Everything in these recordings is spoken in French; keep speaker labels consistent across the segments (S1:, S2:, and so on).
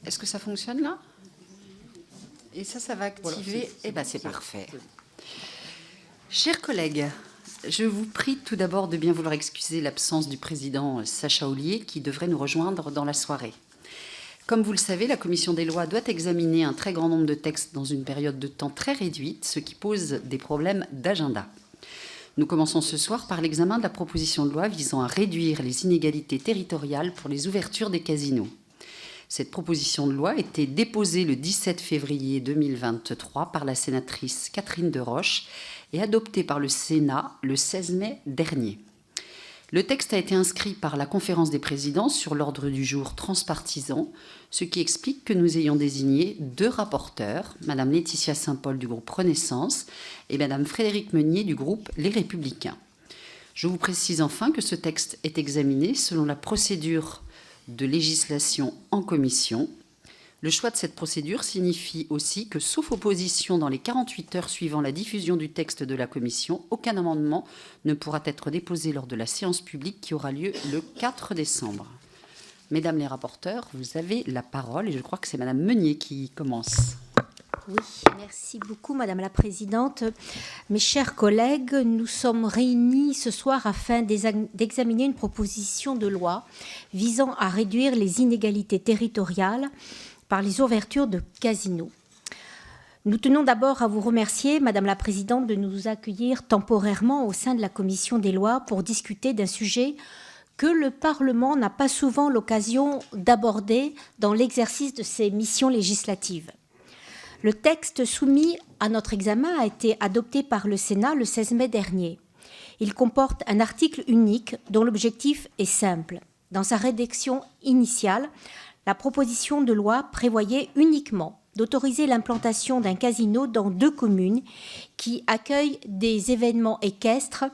S1: Est-ce que ça fonctionne là? Et ça va activer.
S2: Voilà,
S1: Eh bien, c'est parfait. Chers collègues, je vous prie tout d'abord de bien vouloir excuser l'absence du président Sacha Ollier qui devrait nous rejoindre dans la soirée. Comme vous le savez, la commission des lois doit examiner un très grand nombre de textes dans une période de temps très réduite, ce qui pose des problèmes d'agenda. Nous commençons ce soir par l'examen de la proposition de loi visant à réduire les inégalités territoriales pour les ouvertures des casinos. Cette proposition de loi a été déposée le 17 février 2023 par la sénatrice Catherine Deroche et adoptée par le Sénat le 16 mai dernier. Le texte a été inscrit par la conférence des présidents sur l'ordre du jour transpartisan, ce qui explique que nous ayons désigné 2 rapporteurs, Madame Laetitia Saint-Paul du groupe Renaissance et Madame Frédérique Meunier du groupe Les Républicains. Je vous précise enfin que ce texte est examiné selon la procédure de législation en commission. Le choix de cette procédure signifie aussi que, sauf opposition dans les 48 heures suivant la diffusion du texte de la commission, aucun amendement ne pourra être déposé lors de la séance publique qui aura lieu le 4 décembre. Mesdames les rapporteurs, vous avez la parole et je crois que c'est Madame Meunier qui commence.
S3: Oui, merci beaucoup Madame la Présidente. Mes chers collègues, nous sommes réunis ce soir afin d'examiner une proposition de loi visant à réduire les inégalités territoriales par les ouvertures de casinos. Nous tenons d'abord à vous remercier, Madame la Présidente, de nous accueillir temporairement au sein de la Commission des lois pour discuter d'un sujet que le Parlement n'a pas souvent l'occasion d'aborder dans l'exercice de ses missions législatives. Le texte soumis à notre examen a été adopté par le Sénat le 16 mai dernier. Il comporte un article unique dont l'objectif est simple. Dans sa rédaction initiale, la proposition de loi prévoyait uniquement d'autoriser l'implantation d'un casino dans 2 communes qui accueillent des événements équestres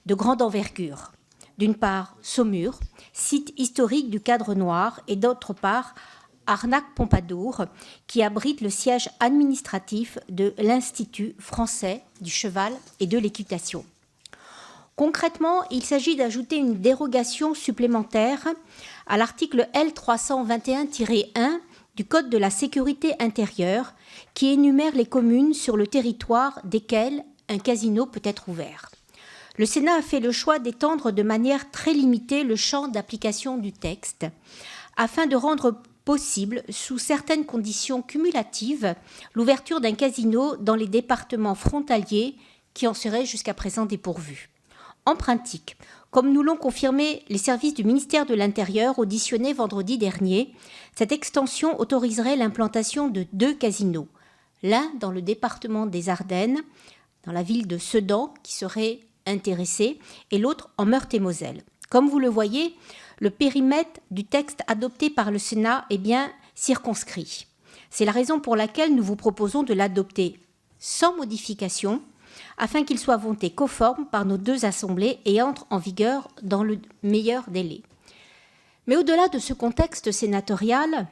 S3: de grande envergure. D'une part, Saumur, site historique du Cadre Noir, et d'autre part, Arnac-Pompadour, qui abrite le siège administratif de l'Institut français du cheval et de l'équitation. Concrètement, il s'agit d'ajouter une dérogation supplémentaire à l'article L321-1 du Code de la sécurité intérieure qui énumère les communes sur le territoire desquelles un casino peut être ouvert. Le Sénat a fait le choix d'étendre de manière très limitée le champ d'application du texte afin de rendre possible, sous certaines conditions cumulatives, l'ouverture d'un casino dans les départements frontaliers qui en seraient jusqu'à présent dépourvus. En pratique, comme nous l'ont confirmé les services du ministère de l'Intérieur auditionnés vendredi dernier, cette extension autoriserait l'implantation de 2 casinos, l'un dans le département des Ardennes, dans la ville de Sedan, qui serait intéressée, et l'autre en Meurthe-et-Moselle. Comme vous le voyez, le périmètre du texte adopté par le Sénat est bien circonscrit. C'est la raison pour laquelle nous vous proposons de l'adopter sans modification, afin qu'il soit voté conforme par nos 2 assemblées et entre en vigueur dans le meilleur délai. Mais au-delà de ce contexte sénatorial,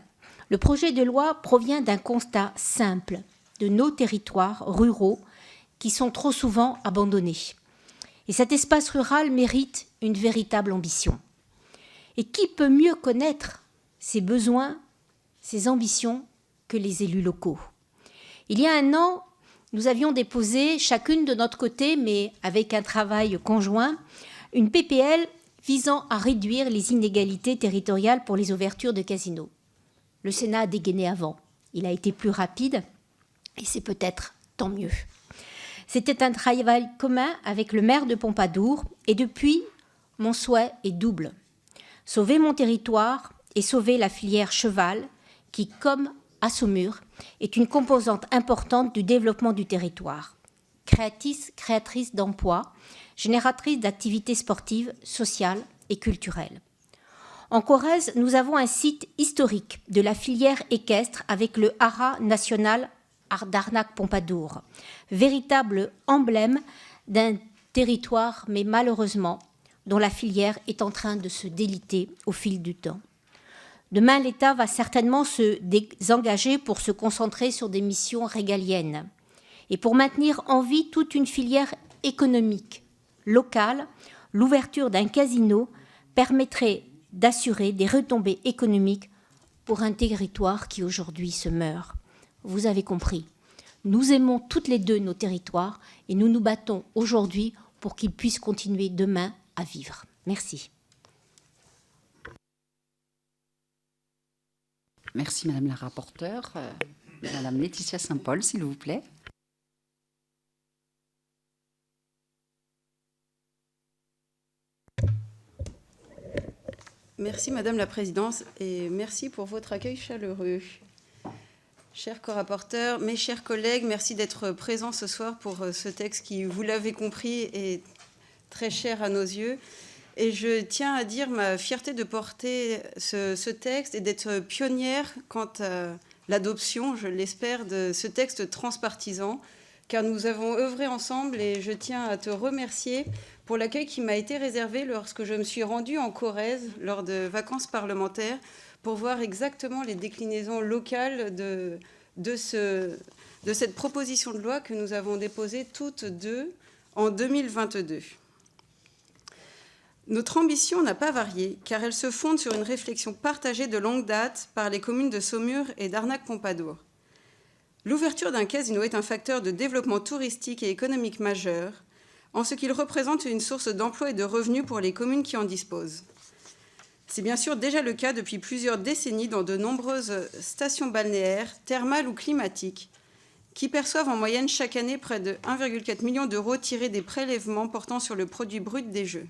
S3: le projet de loi provient d'un constat simple de nos territoires ruraux qui sont trop souvent abandonnés. Et cet espace rural mérite une véritable ambition. Et qui peut mieux connaître ses besoins, ses ambitions que les élus locaux? Il y a un an, nous avions déposé, chacune de notre côté, mais avec un travail conjoint, une PPL visant à réduire les inégalités territoriales pour les ouvertures de casinos. Le Sénat a dégainé avant. Il a été plus rapide et c'est peut-être tant mieux. C'était un travail commun avec le maire de Pompadour et depuis, mon souhait est double. Sauver mon territoire et sauver la filière cheval qui, comme à Saumur, est une composante importante du développement du territoire. Créatrice d'emplois, génératrice d'activités sportives, sociales et culturelles. En Corrèze, nous avons un site historique de la filière équestre avec le haras national d'Arnac-Pompadour, véritable emblème d'un territoire, mais malheureusement, dont la filière est en train de se déliter au fil du temps. Demain, l'État va certainement se désengager pour se concentrer sur des missions régaliennes et pour maintenir en vie toute une filière économique locale. L'ouverture d'un casino permettrait d'assurer des retombées économiques pour un territoire qui aujourd'hui se meurt. Vous avez compris. Nous aimons toutes les deux nos territoires et nous nous battons aujourd'hui pour qu'ils puissent continuer demain à vivre. Merci.
S1: Merci Madame la rapporteure. Madame Laetitia Saint-Paul, s'il vous plaît.
S2: Merci Madame la Présidente et merci pour votre accueil chaleureux. Chers co-rapporteurs, mes chers collègues, merci d'être présents ce soir pour ce texte qui, vous l'avez compris, est très cher à nos yeux. Et je tiens à dire ma fierté de porter ce texte et d'être pionnière quant à l'adoption, je l'espère, de ce texte transpartisan, car nous avons œuvré ensemble et je tiens à te remercier pour l'accueil qui m'a été réservé lorsque je me suis rendue en Corrèze lors de vacances parlementaires pour voir exactement les déclinaisons locales de cette proposition de loi que nous avons déposée toutes deux en 2022. Notre ambition n'a pas varié, car elle se fonde sur une réflexion partagée de longue date par les communes de Saumur et d'Arnac-Pompadour. L'ouverture d'un casino est un facteur de développement touristique et économique majeur, en ce qu'il représente une source d'emploi et de revenus pour les communes qui en disposent. C'est bien sûr déjà le cas depuis plusieurs décennies dans de nombreuses stations balnéaires, thermales ou climatiques, qui perçoivent en moyenne chaque année près de 1,4 million d'euros tirés des prélèvements portant sur le produit brut des jeux.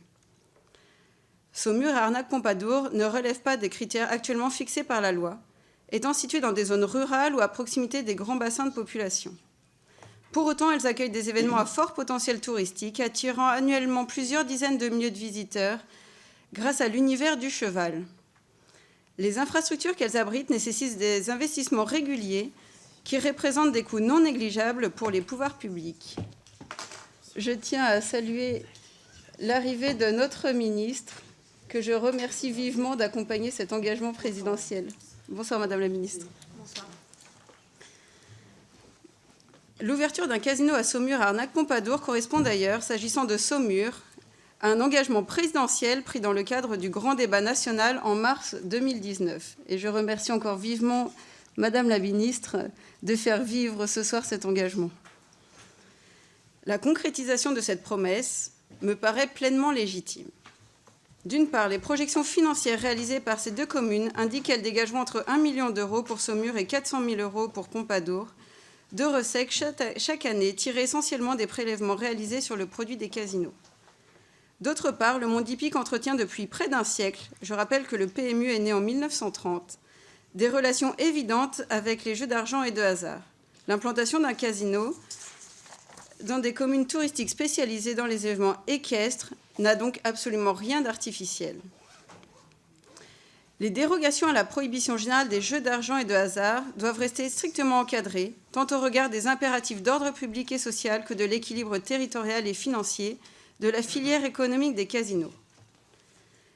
S2: Saumur et Arnac-Pompadour ne relèvent pas des critères actuellement fixés par la loi, étant situées dans des zones rurales ou à proximité des grands bassins de population. Pour autant, elles accueillent des événements à fort potentiel touristique, attirant annuellement plusieurs dizaines de milliers de visiteurs grâce à l'univers du cheval. Les infrastructures qu'elles abritent nécessitent des investissements réguliers qui représentent des coûts non négligeables pour les pouvoirs publics. Je tiens à saluer l'arrivée de notre ministre, que je remercie vivement d'accompagner cet engagement présidentiel. Bonsoir Madame la Ministre. Bonsoir. L'ouverture d'un casino à Saumur et à Arnac-Pompadour correspond d'ailleurs, s'agissant de Saumur, à un engagement présidentiel pris dans le cadre du grand débat national en mars 2019. Et je remercie encore vivement Madame la Ministre de faire vivre ce soir cet engagement. La concrétisation de cette promesse me paraît pleinement légitime. D'une part, les projections financières réalisées par ces deux communes indiquent qu'elles dégageront entre 1 million d'euros pour Saumur et 400 000 euros pour Pompadour, de recettes chaque année tirées essentiellement des prélèvements réalisés sur le produit des casinos. D'autre part, le monde hippique entretient depuis près d'un siècle, je rappelle que le PMU est né en 1930, des relations évidentes avec les jeux d'argent et de hasard. L'implantation d'un casino dans des communes touristiques spécialisées dans les événements équestres n'a donc absolument rien d'artificiel. Les dérogations à la prohibition générale des jeux d'argent et de hasard doivent rester strictement encadrées, tant au regard des impératifs d'ordre public et social que de l'équilibre territorial et financier de la filière économique des casinos.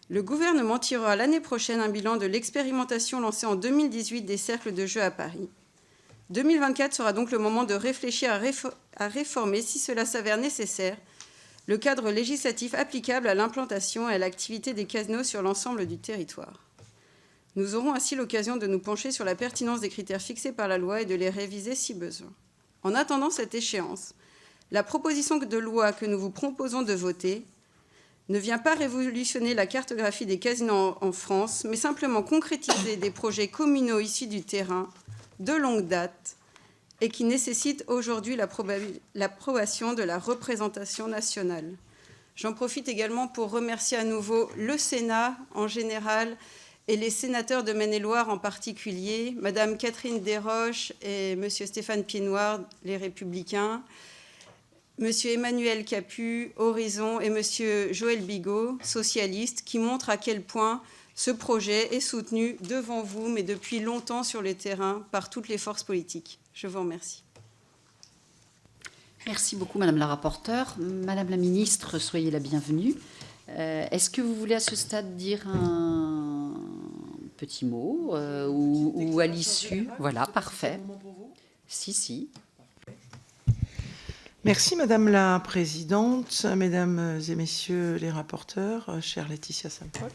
S2: Le gouvernement tirera l'année prochaine un bilan de l'expérimentation lancée en 2018 des cercles de jeux à Paris. 2024 sera donc le moment de réfléchir à réformer, si cela s'avère nécessaire, le cadre législatif applicable à l'implantation et à l'activité des casinos sur l'ensemble du territoire. Nous aurons ainsi l'occasion de nous pencher sur la pertinence des critères fixés par la loi et de les réviser si besoin. En attendant cette échéance, la proposition de loi que nous vous proposons de voter ne vient pas révolutionner la cartographie des casinos en France, mais simplement concrétiser des projets communaux issus du terrain, de longue date, et qui nécessitent aujourd'hui l'approbation de la représentation nationale. J'en profite également pour remercier à nouveau le Sénat en général et les sénateurs de Maine-et-Loire en particulier, Madame Catherine Desroches et Monsieur Stéphane Piednoir, les Républicains, Monsieur Emmanuel Capu, Horizon, et Monsieur Joël Bigot, socialiste, qui montrent à quel point ce projet est soutenu devant vous, mais depuis longtemps sur le terrain, par toutes les forces politiques. Je vous remercie.
S1: Merci beaucoup, Madame la rapporteure. Madame la ministre, soyez la bienvenue. Est-ce que vous voulez à ce stade dire un petit mot ou à l'issue? Voilà, parfait. Si.
S4: Merci Madame la Présidente, Mesdames et Messieurs les rapporteurs, chère Laetitia Saint-Paul.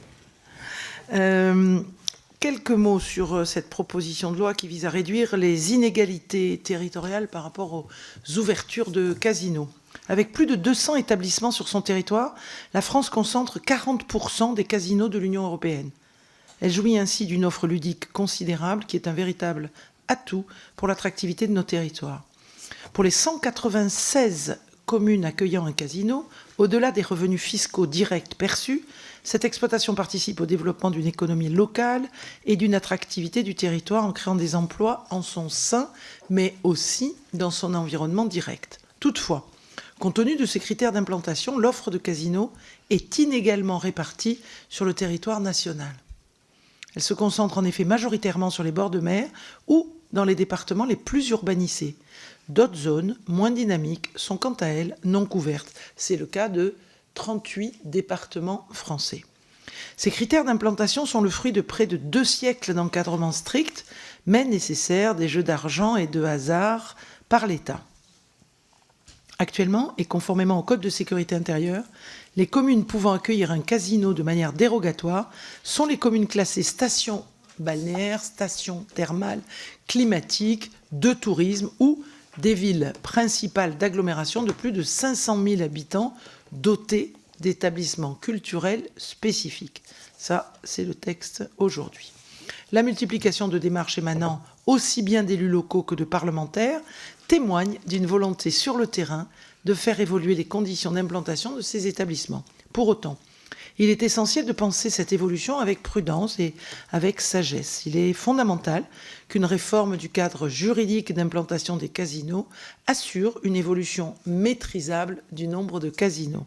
S4: Quelques mots sur cette proposition de loi qui vise à réduire les inégalités territoriales par rapport aux ouvertures de casinos. Avec plus de 200 établissements sur son territoire, la France concentre 40% des casinos de l'Union européenne. Elle jouit ainsi d'une offre ludique considérable qui est un véritable atout pour l'attractivité de nos territoires. Pour les 196 communes accueillant un casino, au-delà des revenus fiscaux directs perçus, cette exploitation participe au développement d'une économie locale et d'une attractivité du territoire en créant des emplois en son sein, mais aussi dans son environnement direct. Toutefois, compte tenu de ces critères d'implantation, l'offre de casinos est inégalement répartie sur le territoire national. Elle se concentre en effet majoritairement sur les bords de mer ou dans les départements les plus urbanisés. D'autres zones, moins dynamiques, sont quant à elles non couvertes. C'est le cas de 38 départements français. Ces critères d'implantation sont le fruit de près de 2 siècles d'encadrement strict, mais nécessaire des jeux d'argent et de hasard par l'État. Actuellement, et conformément au Code de sécurité intérieure, les communes pouvant accueillir un casino de manière dérogatoire sont les communes classées stations balnéaires, stations thermales, climatiques, de tourisme ou des villes principales d'agglomération de plus de 500 000 habitants dotées d'établissements culturels spécifiques. Ça, c'est le texte aujourd'hui. La multiplication de démarches émanant aussi bien d'élus locaux que de parlementaires témoigne d'une volonté sur le terrain de faire évoluer les conditions d'implantation de ces établissements. Pour autant, il est essentiel de penser cette évolution avec prudence et avec sagesse. Il est fondamental qu'une réforme du cadre juridique d'implantation des casinos assure une évolution maîtrisable du nombre de casinos.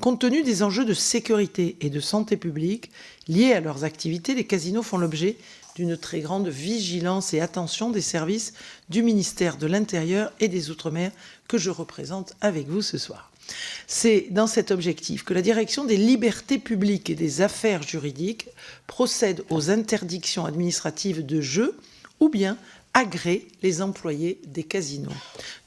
S4: Compte tenu des enjeux de sécurité et de santé publique liés à leurs activités, les casinos font l'objet d'une très grande vigilance et attention des services du ministère de l'Intérieur et des Outre-mer que je représente avec vous ce soir. C'est dans cet objectif que la Direction des libertés publiques et des affaires juridiques procède aux interdictions administratives de jeux ou bien agrée les employés des casinos.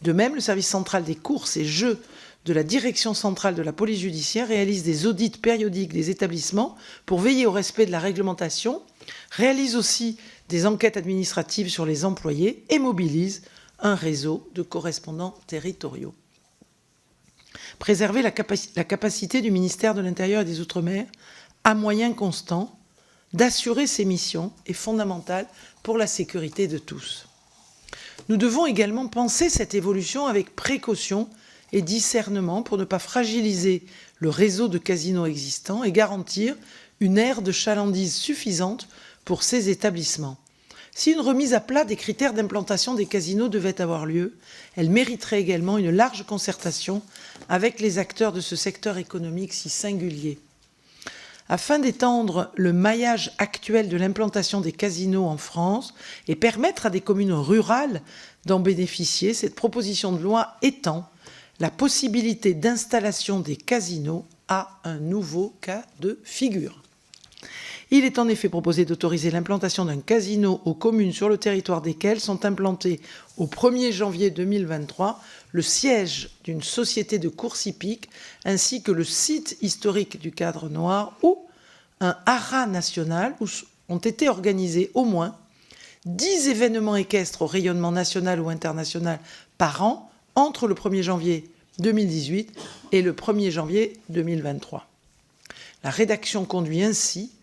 S4: De même, le service central des courses et jeux de la Direction centrale de la police judiciaire réalise des audits périodiques des établissements pour veiller au respect de la réglementation, réalise aussi des enquêtes administratives sur les employés et mobilise un réseau de correspondants territoriaux. Préserver la capacité du ministère de l'Intérieur et des Outre-mer à moyens constants d'assurer ses missions est fondamental pour la sécurité de tous. Nous devons également penser cette évolution avec précaution et discernement pour ne pas fragiliser le réseau de casinos existants et garantir une aire de chalandise suffisante pour ces établissements. Si une remise à plat des critères d'implantation des casinos devait avoir lieu, elle mériterait également une large concertation avec les acteurs de ce secteur économique si singulier. Afin d'étendre le maillage actuel de l'implantation des casinos en France et permettre à des communes rurales d'en bénéficier, cette proposition de loi étend la possibilité d'installation des casinos à un nouveau cas de figure. Il est en effet proposé d'autoriser l'implantation d'un casino aux communes sur le territoire desquelles sont implantés au 1er janvier 2023 le siège d'une société de course hippique ainsi que le site historique du Cadre Noir ou un haras national où ont été organisés au moins 10 événements équestres au rayonnement national ou international par an entre le 1er janvier 2018 et le 1er janvier 2023. La rédaction conduit ainsi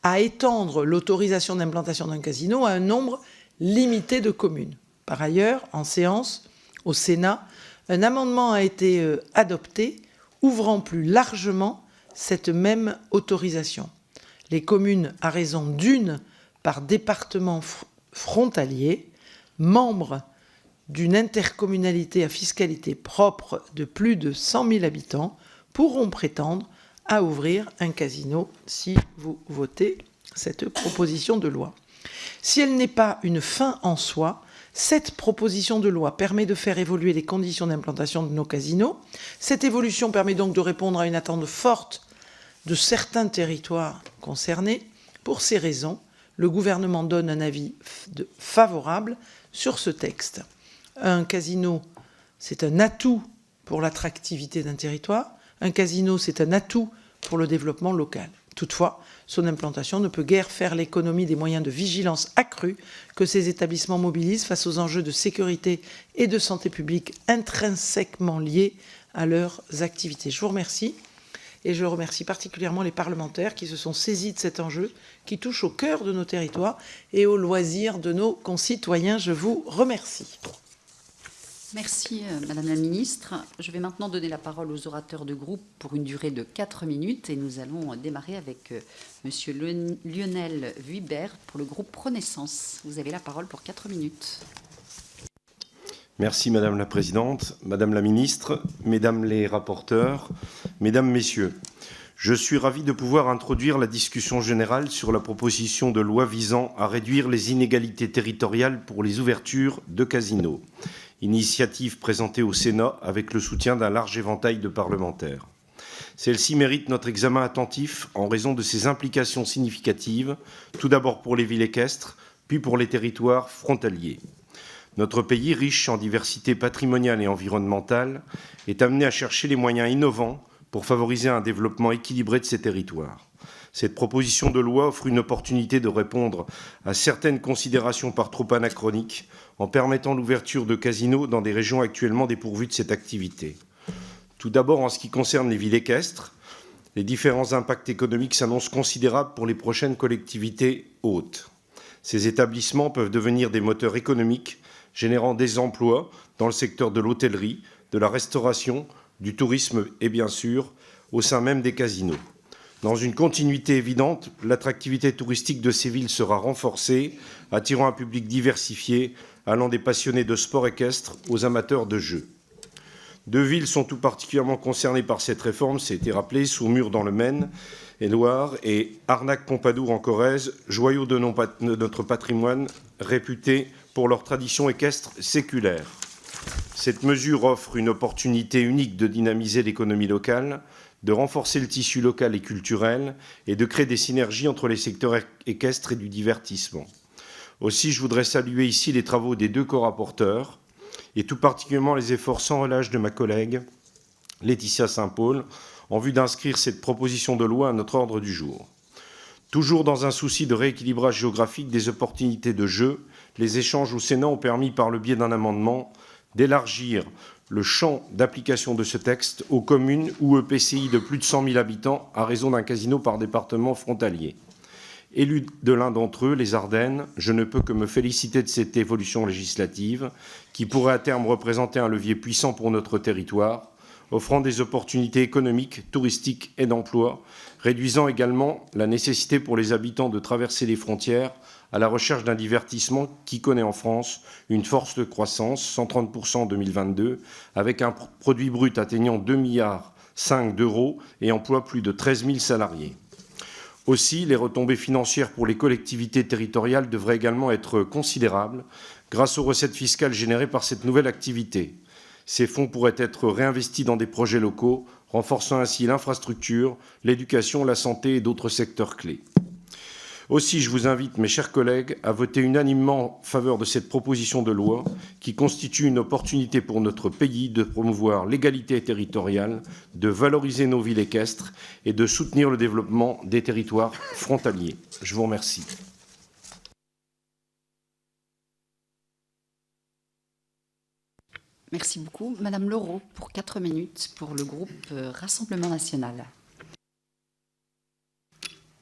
S4: à étendre l'autorisation d'implantation d'un casino à un nombre limité de communes. Par ailleurs, en séance, au Sénat, un amendement a été adopté ouvrant plus largement cette même autorisation. Les communes à raison d'une par département frontalier, membres d'une intercommunalité à fiscalité propre de plus de 100 000 habitants, pourront prétendre à ouvrir un casino si vous votez cette proposition de loi. Si elle n'est pas une fin en soi, cette proposition de loi permet de faire évoluer les conditions d'implantation de nos casinos. Cette évolution permet donc de répondre à une attente forte de certains territoires concernés. Pour ces raisons, le gouvernement donne un avis favorable sur ce texte. Un casino, c'est un atout pour l'attractivité d'un territoire. Un casino, c'est un atout pour le développement local. Toutefois, son implantation ne peut guère faire l'économie des moyens de vigilance accrus que ces établissements mobilisent face aux enjeux de sécurité et de santé publique intrinsèquement liés à leurs activités. Je vous remercie et je remercie particulièrement les parlementaires qui se sont saisis de cet enjeu qui touche au cœur de nos territoires et aux loisirs de nos concitoyens. Je vous remercie.
S1: Merci, Madame la Ministre. Je vais maintenant donner la parole aux orateurs de groupe pour une durée de 4 minutes et nous allons démarrer avec Monsieur Lionel Vuibert pour le groupe Renaissance. Vous avez la parole pour 4 minutes.
S5: Merci Madame la Présidente, Madame la Ministre, Mesdames les rapporteurs, Mesdames, Messieurs. Je suis ravi de pouvoir introduire la discussion générale sur la proposition de loi visant à réduire les inégalités territoriales pour les ouvertures de casinos. Initiative présentée au Sénat avec le soutien d'un large éventail de parlementaires. Celle-ci mérite notre examen attentif en raison de ses implications significatives, tout d'abord pour les villes équestres, puis pour les territoires frontaliers. Notre pays, riche en diversité patrimoniale et environnementale, est amené à chercher les moyens innovants pour favoriser un développement équilibré de ces territoires. Cette proposition de loi offre une opportunité de répondre à certaines considérations par trop anachroniques en permettant l'ouverture de casinos dans des régions actuellement dépourvues de cette activité. Tout d'abord, en ce qui concerne les villes équestres, les différents impacts économiques s'annoncent considérables pour les prochaines collectivités hôtes. Ces établissements peuvent devenir des moteurs économiques générant des emplois dans le secteur de l'hôtellerie, de la restauration, du tourisme et bien sûr au sein même des casinos. Dans une continuité évidente, l'attractivité touristique de ces villes sera renforcée, attirant un public diversifié, allant des passionnés de sport équestre aux amateurs de jeux. 2 villes sont tout particulièrement concernées par cette réforme, ça a été rappelé, Saumur dans le Maine et Loire et Arnac-Pompadour en Corrèze, joyaux de notre patrimoine, réputés pour leur tradition équestre séculaire. Cette mesure offre une opportunité unique de dynamiser l'économie locale, de renforcer le tissu local et culturel et de créer des synergies entre les secteurs équestres et du divertissement. Aussi, je voudrais saluer ici les travaux des 2 corapporteurs et tout particulièrement les efforts sans relâche de ma collègue Laetitia Saint-Paul en vue d'inscrire cette proposition de loi à notre ordre du jour. Toujours dans un souci de rééquilibrage géographique des opportunités de jeu, les échanges au Sénat ont permis, par le biais d'un amendement, d'élargir le champ d'application de ce texte aux communes ou EPCI de plus de 100 000 habitants à raison d'un casino par département frontalier. Élu de l'un d'entre eux, les Ardennes, je ne peux que me féliciter de cette évolution législative qui pourrait à terme représenter un levier puissant pour notre territoire, offrant des opportunités économiques, touristiques et d'emploi, réduisant également la nécessité pour les habitants de traverser les frontières à la recherche d'un divertissement qui connaît en France une forte croissance, 130% en 2022, avec un produit brut atteignant 2,5 milliards d'euros et emploie plus de 13 000 salariés. Aussi, les retombées financières pour les collectivités territoriales devraient également être considérables grâce aux recettes fiscales générées par cette nouvelle activité. Ces fonds pourraient être réinvestis dans des projets locaux, renforçant ainsi l'infrastructure, l'éducation, la santé et d'autres secteurs clés. Aussi, je vous invite, mes chers collègues, à voter unanimement en faveur de cette proposition de loi qui constitue une opportunité pour notre pays de promouvoir l'égalité territoriale, de valoriser nos villes équestres et de soutenir le développement des territoires frontaliers. Je vous remercie.
S1: Merci beaucoup. Madame Leroux, pour 4 minutes, pour le groupe Rassemblement National.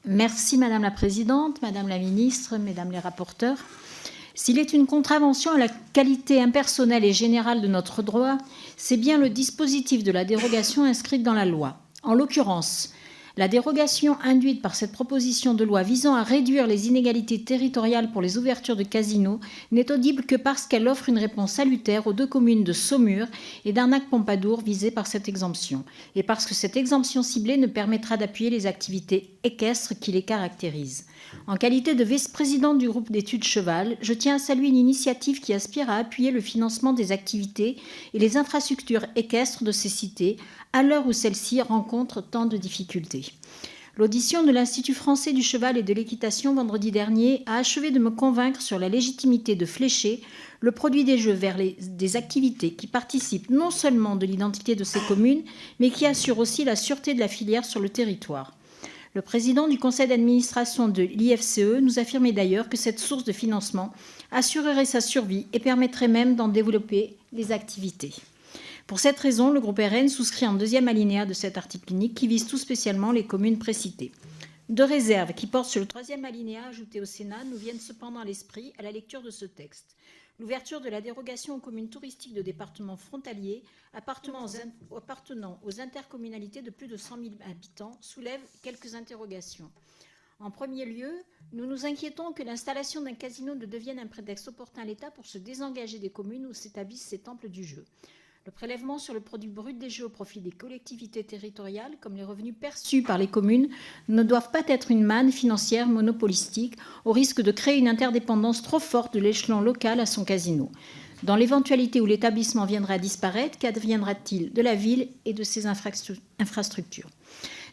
S3: Merci Madame la Présidente, Madame la Ministre, Mesdames les rapporteurs. S'il est une contravention à la qualité impersonnelle et générale de notre droit, c'est bien le dispositif de la dérogation inscrite dans la loi. En l'occurrence, la dérogation induite par cette proposition de loi visant à réduire les inégalités territoriales pour les ouvertures de casinos n'est audible que parce qu'elle offre une réponse salutaire aux 2 communes de Saumur et d'Arnac-Pompadour visées par cette exemption, et parce que cette exemption ciblée ne permettra d'appuyer les activités équestres qui les caractérisent. En qualité de vice-présidente du groupe d'études Cheval, je tiens à saluer une initiative qui aspire à appuyer le financement des activités et les infrastructures équestres de ces cités, à l'heure où celles-ci rencontrent tant de difficultés. L'audition de l'Institut français du cheval et de l'équitation vendredi dernier a achevé de me convaincre sur la légitimité de flécher le produit des jeux vers des activités qui participent non seulement de l'identité de ces communes, mais qui assurent aussi la sûreté de la filière sur le territoire.
S6: Le président du conseil d'administration de l'IFCE nous affirmait d'ailleurs que cette source de financement assurerait sa survie et permettrait même d'en développer les activités. Pour cette raison, le groupe RN souscrit en deuxième alinéa de cet article unique qui vise tout spécialement les communes précitées. Deux réserves qui portent sur le troisième alinéa ajouté au Sénat nous viennent cependant à l'esprit à la lecture de ce texte. L'ouverture de la dérogation aux communes touristiques de départements frontaliers appartenant aux intercommunalités de plus de 100 000 habitants soulève quelques interrogations. En premier lieu, nous nous inquiétons que l'installation d'un casino ne devienne un prétexte opportun à l'État pour se désengager des communes où s'établissent ces temples du jeu. Le prélèvement sur le produit brut des jeux au profit des collectivités territoriales, comme les revenus perçus par les communes, ne doivent pas être une manne financière monopolistique, au risque de créer une interdépendance trop forte de l'échelon local à son casino. Dans l'éventualité où l'établissement viendrait à disparaître, qu'adviendra-t-il de la ville et de ses infrastructures ?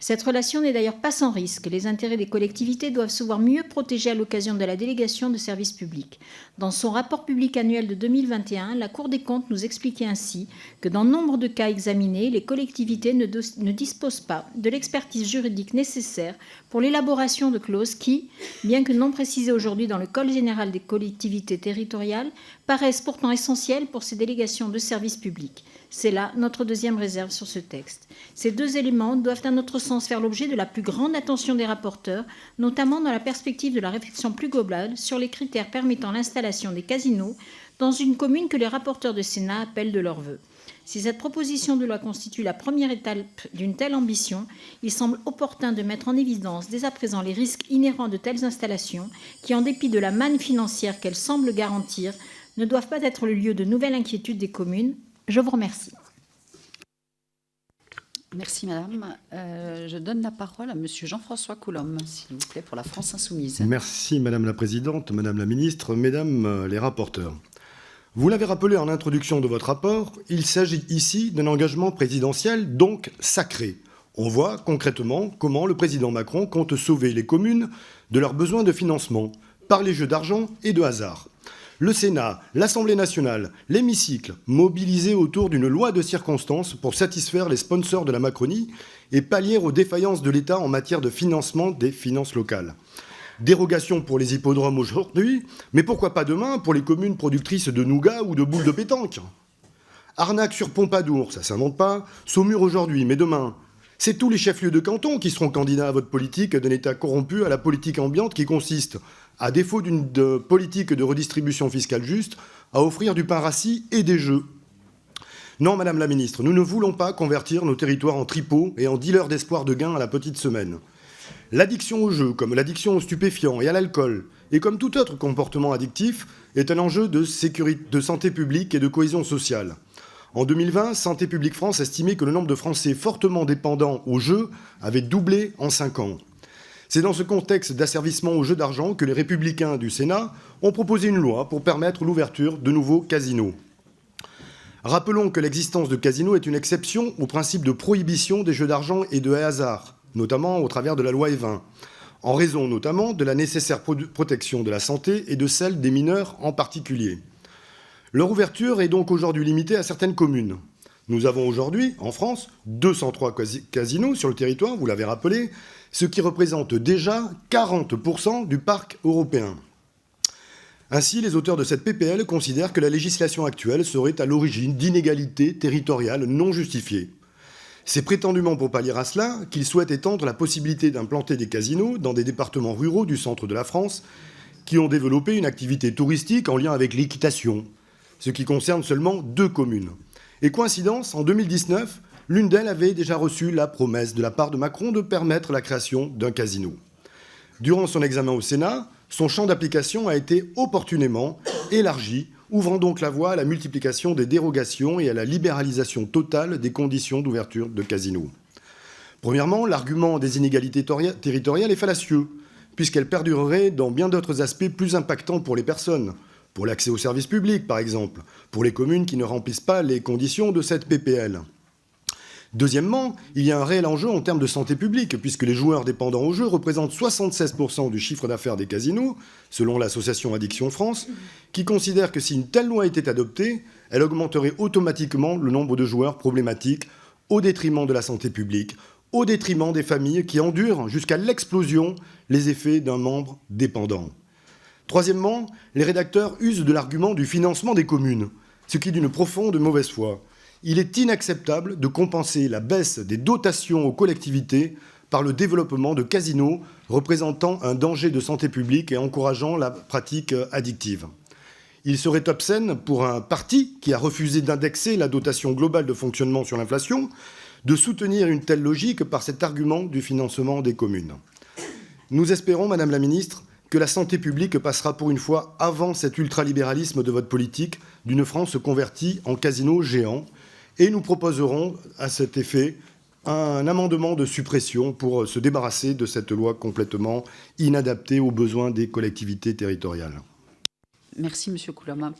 S6: Cette relation n'est d'ailleurs pas sans risque. Les intérêts des collectivités doivent se voir mieux protégés à l'occasion de la délégation de services publics. Dans son rapport public annuel de 2021, la Cour des comptes nous expliquait ainsi que dans nombre de cas examinés, les collectivités ne disposent pas de l'expertise juridique nécessaire pour l'élaboration de clauses qui, bien que non précisées aujourd'hui dans le Code général des collectivités territoriales, paraissent pourtant essentielles pour ces délégations de services publics. C'est là notre deuxième réserve sur ce texte. Ces deux éléments doivent à notre sens faire l'objet de la plus grande attention des rapporteurs, notamment dans la perspective de la réflexion plus globale sur les critères permettant l'installation des casinos dans une commune que les rapporteurs de Sénat appellent de leur vœu. Si cette proposition de loi constitue la première étape d'une telle ambition, il semble opportun de mettre en évidence dès à présent les risques inhérents de telles installations qui, en dépit de la manne financière qu'elles semblent garantir, ne doivent pas être le lieu de nouvelles inquiétudes des communes. Je vous remercie.
S1: Merci, madame. Je donne la parole à monsieur Jean-François Coulombe, s'il vous plaît, pour la France Insoumise.
S7: Merci, madame la présidente, madame la ministre, mesdames les rapporteurs. Vous l'avez rappelé en introduction de votre rapport, il s'agit ici d'un engagement présidentiel, donc sacré. On voit concrètement comment le président Macron compte sauver les communes de leurs besoins de financement par les jeux d'argent et de hasard. Le Sénat, l'Assemblée nationale, l'hémicycle, mobilisés autour d'une loi de circonstance pour satisfaire les sponsors de la Macronie et pallier aux défaillances de l'État en matière de financement des finances locales. Dérogation pour les hippodromes aujourd'hui, mais pourquoi pas demain pour les communes productrices de nougat ou de boules de pétanque ? Arnaque sur Pompadour, ça s'invente pas. Saumur aujourd'hui, mais demain. C'est tous les chefs-lieux de canton qui seront candidats à votre politique d'un État corrompu à la politique ambiante qui consiste, à défaut d'une politique de redistribution fiscale juste, à offrir du pain rassis et des jeux. Non, madame la ministre, nous ne voulons pas convertir nos territoires en tripots et en dealers d'espoir de gain à la petite semaine. L'addiction aux jeux, comme l'addiction aux stupéfiants et à l'alcool, et comme tout autre comportement addictif, est un enjeu de santé publique et de cohésion sociale. En 2020, Santé publique France estimait que le nombre de Français fortement dépendants aux jeux avait doublé en 5 ans. C'est dans ce contexte d'asservissement aux jeux d'argent que les Républicains du Sénat ont proposé une loi pour permettre l'ouverture de nouveaux casinos. Rappelons que l'existence de casinos est une exception au principe de prohibition des jeux d'argent et de hasard, notamment au travers de la loi Evin, en raison notamment de la nécessaire protection de la santé et de celle des mineurs en particulier. Leur ouverture est donc aujourd'hui limitée à certaines communes. Nous avons aujourd'hui, en France, 203 casinos sur le territoire, vous l'avez rappelé, ce qui représente déjà 40% du parc européen. Ainsi, les auteurs de cette PPL considèrent que la législation actuelle serait à l'origine d'inégalités territoriales non justifiées. C'est prétendument pour pallier à cela qu'ils souhaitent étendre la possibilité d'implanter des casinos dans des départements ruraux du centre de la France qui ont développé une activité touristique en lien avec l'équitation, ce qui concerne seulement 2 communes. Et coïncidence, en 2019, l'une d'elles avait déjà reçu la promesse de la part de Macron de permettre la création d'un casino. Durant son examen au Sénat, son champ d'application a été opportunément élargi, ouvrant donc la voie à la multiplication des dérogations et à la libéralisation totale des conditions d'ouverture de casinos. Premièrement, l'argument des inégalités territoriales est fallacieux, puisqu'elle perdurerait dans bien d'autres aspects plus impactants pour les personnes, pour l'accès aux services publics par exemple, pour les communes qui ne remplissent pas les conditions de cette PPL. Deuxièmement, il y a un réel enjeu en termes de santé publique, puisque les joueurs dépendants au jeu représentent 76% du chiffre d'affaires des casinos, selon l'association Addiction France, qui considère que si une telle loi était adoptée, elle augmenterait automatiquement le nombre de joueurs problématiques au détriment de la santé publique, au détriment des familles qui endurent jusqu'à l'explosion les effets d'un membre dépendant. Troisièmement, les rédacteurs usent de l'argument du financement des communes, ce qui est d'une profonde mauvaise foi. Il est inacceptable de compenser la baisse des dotations aux collectivités par le développement de casinos représentant un danger de santé publique et encourageant la pratique addictive. Il serait obscène pour un parti qui a refusé d'indexer la dotation globale de fonctionnement sur l'inflation de soutenir une telle logique par cet argument du financement des communes. Nous espérons, Madame la Ministre, que la santé publique passera pour une fois avant cet ultralibéralisme de votre politique d'une France convertie en casino géant. Et nous proposerons à cet effet un amendement de suppression pour se débarrasser de cette loi complètement inadaptée aux besoins des collectivités territoriales.
S1: Merci, Monsieur Coulombe.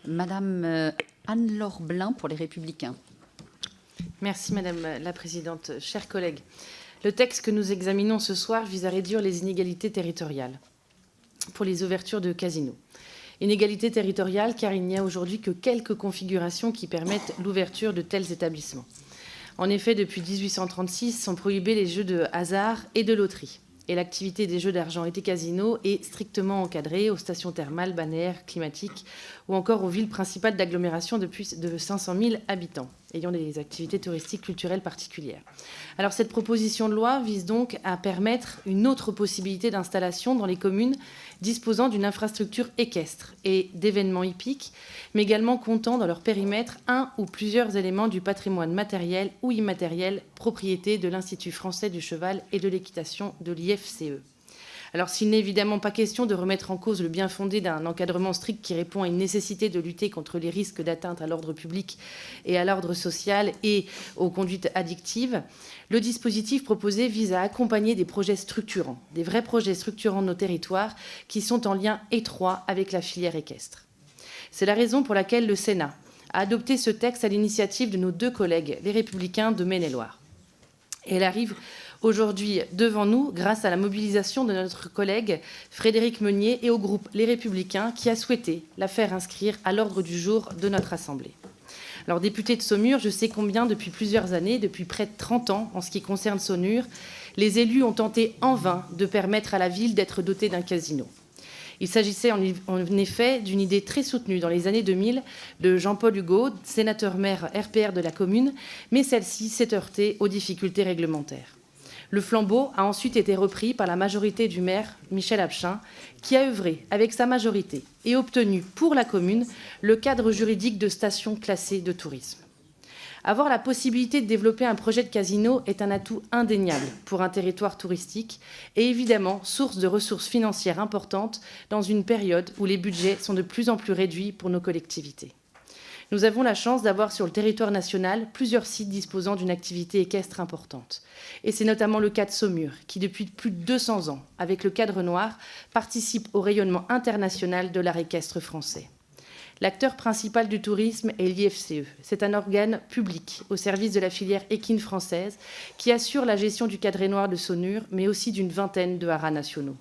S1: Madame Anne-Laure Blin pour les Républicains.
S8: Merci Madame la Présidente. Chers collègues, le texte que nous examinons ce soir vise à réduire les inégalités territoriales pour les ouvertures de casinos. Inégalités territoriales car il n'y a aujourd'hui que quelques configurations qui permettent l'ouverture de tels établissements. En effet, depuis 1836, sont prohibés les jeux de hasard et de loterie. Et l'activité des jeux d'argent et des casinos est strictement encadrée aux stations thermales, balnéaires, climatiques ou encore aux villes principales d'agglomération de plus de 500 000 habitants, ayant des activités touristiques culturelles particulières. Alors cette proposition de loi vise donc à permettre une autre possibilité d'installation dans les communes disposant d'une infrastructure équestre et d'événements hippiques, mais également comptant dans leur périmètre un ou plusieurs éléments du patrimoine matériel ou immatériel, propriété de l'Institut français du cheval et de l'équitation de l'IFCE. Alors, s'il n'est évidemment pas question de remettre en cause le bien fondé d'un encadrement strict qui répond à une nécessité de lutter contre les risques d'atteinte à l'ordre public et à l'ordre social et aux conduites addictives, le dispositif proposé vise à accompagner des projets structurants, des vrais projets structurants de nos territoires qui sont en lien étroit avec la filière équestre. C'est la raison pour laquelle le Sénat a adopté ce texte à l'initiative de nos deux collègues, les Républicains de Maine-et-Loire. Et elle arrive aujourd'hui devant nous grâce à la mobilisation de notre collègue Frédéric Meunier et au groupe Les Républicains qui a souhaité la faire inscrire à l'ordre du jour de notre Assemblée. Alors, député de Saumur, je sais combien depuis plusieurs années, depuis près de 30 ans en ce qui concerne Saumur, les élus ont tenté en vain de permettre à la ville d'être dotée d'un casino. Il s'agissait en effet d'une idée très soutenue dans les années 2000 de Jean-Paul Hugot, sénateur-maire RPR de la commune, mais celle-ci s'est heurtée aux difficultés réglementaires. Le flambeau a ensuite été repris par la majorité du maire Michel Abchin, qui a œuvré avec sa majorité et obtenu pour la commune le cadre juridique de station classée de tourisme. Avoir la possibilité de développer un projet de casino est un atout indéniable pour un territoire touristique et évidemment source de ressources financières importantes dans une période où les budgets sont de plus en plus réduits pour nos collectivités. Nous avons la chance d'avoir sur le territoire national plusieurs sites disposant d'une activité équestre importante. Et c'est notamment le cas de Saumur, qui depuis plus de 200 ans, avec le Cadre Noir, participe au rayonnement international de l'art équestre français. L'acteur principal du tourisme est l'IFCE. C'est un organe public au service de la filière équine française qui assure la gestion du Cadre Noir de Saumur, mais aussi d'une vingtaine de haras nationaux.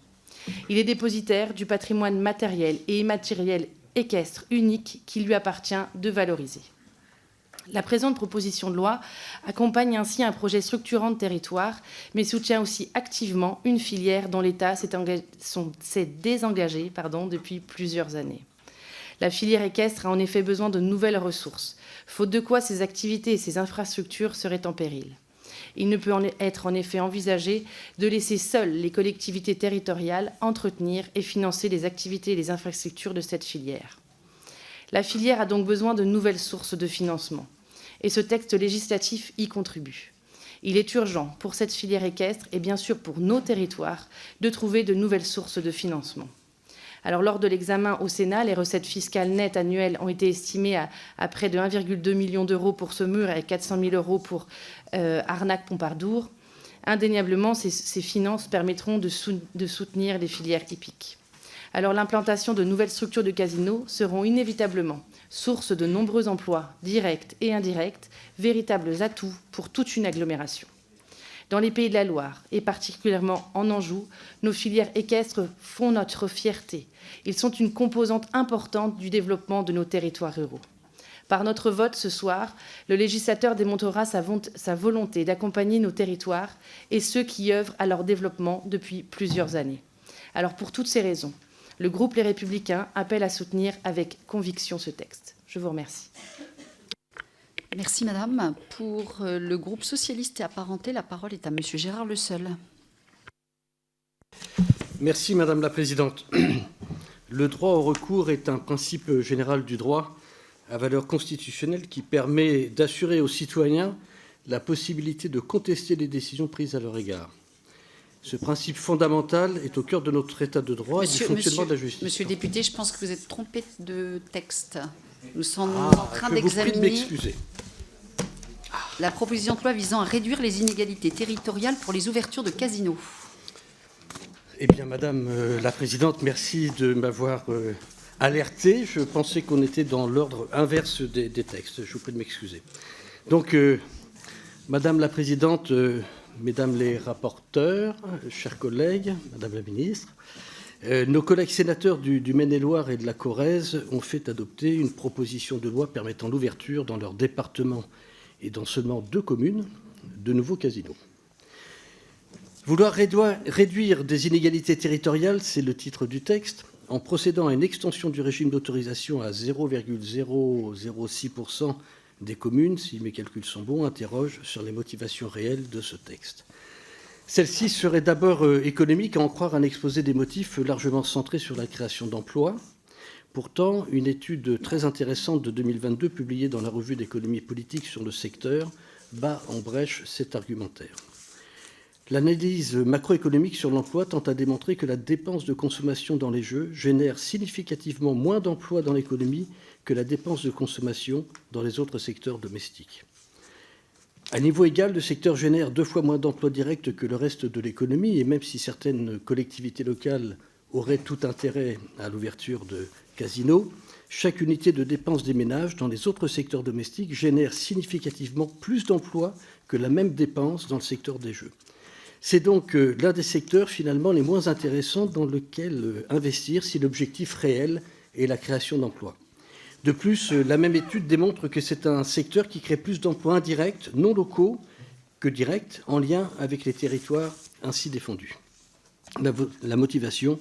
S8: Il est dépositaire du patrimoine matériel et immatériel équestre unique qu'il lui appartient de valoriser. La présente proposition de loi accompagne ainsi un projet structurant de territoire, mais soutient aussi activement une filière dont l'État s'est désengagé depuis plusieurs années. La filière équestre a en effet besoin de nouvelles ressources, faute de quoi ses activités et ses infrastructures seraient en péril. Il ne peut être en effet envisagé de laisser seules les collectivités territoriales entretenir et financer les activités et les infrastructures de cette filière. La filière a donc besoin de nouvelles sources de financement, et ce texte législatif y contribue. Il est urgent pour cette filière équestre et bien sûr pour nos territoires de trouver de nouvelles sources de financement. Alors, lors de l'examen au Sénat, les recettes fiscales nettes annuelles ont été estimées à près de 1,2 million d'euros pour Saumur et 400 000 euros pour Arnac-Pompadour. Indéniablement, ces finances permettront de soutenir les filières hippiques. Alors, l'implantation de nouvelles structures de casinos seront inévitablement source de nombreux emplois directs et indirects, véritables atouts pour toute une agglomération. Dans les Pays de la Loire, et particulièrement en Anjou, nos filières équestres font notre fierté. Ils sont une composante importante du développement de nos territoires ruraux. Par notre vote ce soir, le législateur démontrera sa volonté d'accompagner nos territoires et ceux qui œuvrent à leur développement depuis plusieurs années. Alors pour toutes ces raisons, le groupe Les Républicains appelle à soutenir avec conviction ce texte. Je vous remercie.
S1: Merci Madame. Pour le groupe socialiste et apparenté, la parole est à Monsieur Gérard Le Seul.
S9: Merci Madame la Présidente. Le droit au recours est un principe général du droit à valeur constitutionnelle qui permet d'assurer aux citoyens la possibilité de contester les décisions prises à leur égard. Ce principe fondamental est au cœur de notre État de droit et du fonctionnement de la justice.
S1: Monsieur le député, je pense que vous êtes trompé de texte. Nous sommes en train d'examiner la proposition de loi visant à réduire les inégalités territoriales pour les ouvertures de casinos.
S9: Eh bien, Madame la Présidente, merci de m'avoir alerté. Je pensais qu'on était dans l'ordre inverse des textes. Je vous prie de m'excuser. Donc, Madame la Présidente, Mesdames les rapporteurs, chers collègues, Madame la Ministre, nos collègues sénateurs du Maine-et-Loire et de la Corrèze ont fait adopter une proposition de loi permettant l'ouverture dans leur département et dans seulement 2 communes de nouveaux casinos. Vouloir réduire des inégalités territoriales, c'est le titre du texte, en procédant à une extension du régime d'autorisation à 0,006% des communes, si mes calculs sont bons, interroge sur les motivations réelles de ce texte. Celle-ci serait d'abord économique, à en croire un exposé des motifs largement centré sur la création d'emplois. Pourtant, une étude très intéressante de 2022, publiée dans la revue d'économie politique sur le secteur, bat en brèche cet argumentaire. L'analyse macroéconomique sur l'emploi tend à démontrer que la dépense de consommation dans les jeux génère significativement moins d'emplois dans l'économie que la dépense de consommation dans les autres secteurs domestiques. À niveau égal, le secteur génère 2 fois moins d'emplois directs que le reste de l'économie, et même si certaines collectivités locales auraient tout intérêt à l'ouverture de casinos, chaque unité de dépenses des ménages dans les autres secteurs domestiques génère significativement plus d'emplois que la même dépense dans le secteur des jeux. C'est donc l'un des secteurs finalement les moins intéressants dans lequel investir si l'objectif réel est la création d'emplois. De plus, la même étude démontre que c'est un secteur qui crée plus d'emplois indirects, non locaux, que directs, en lien avec les territoires ainsi défendus. La motivation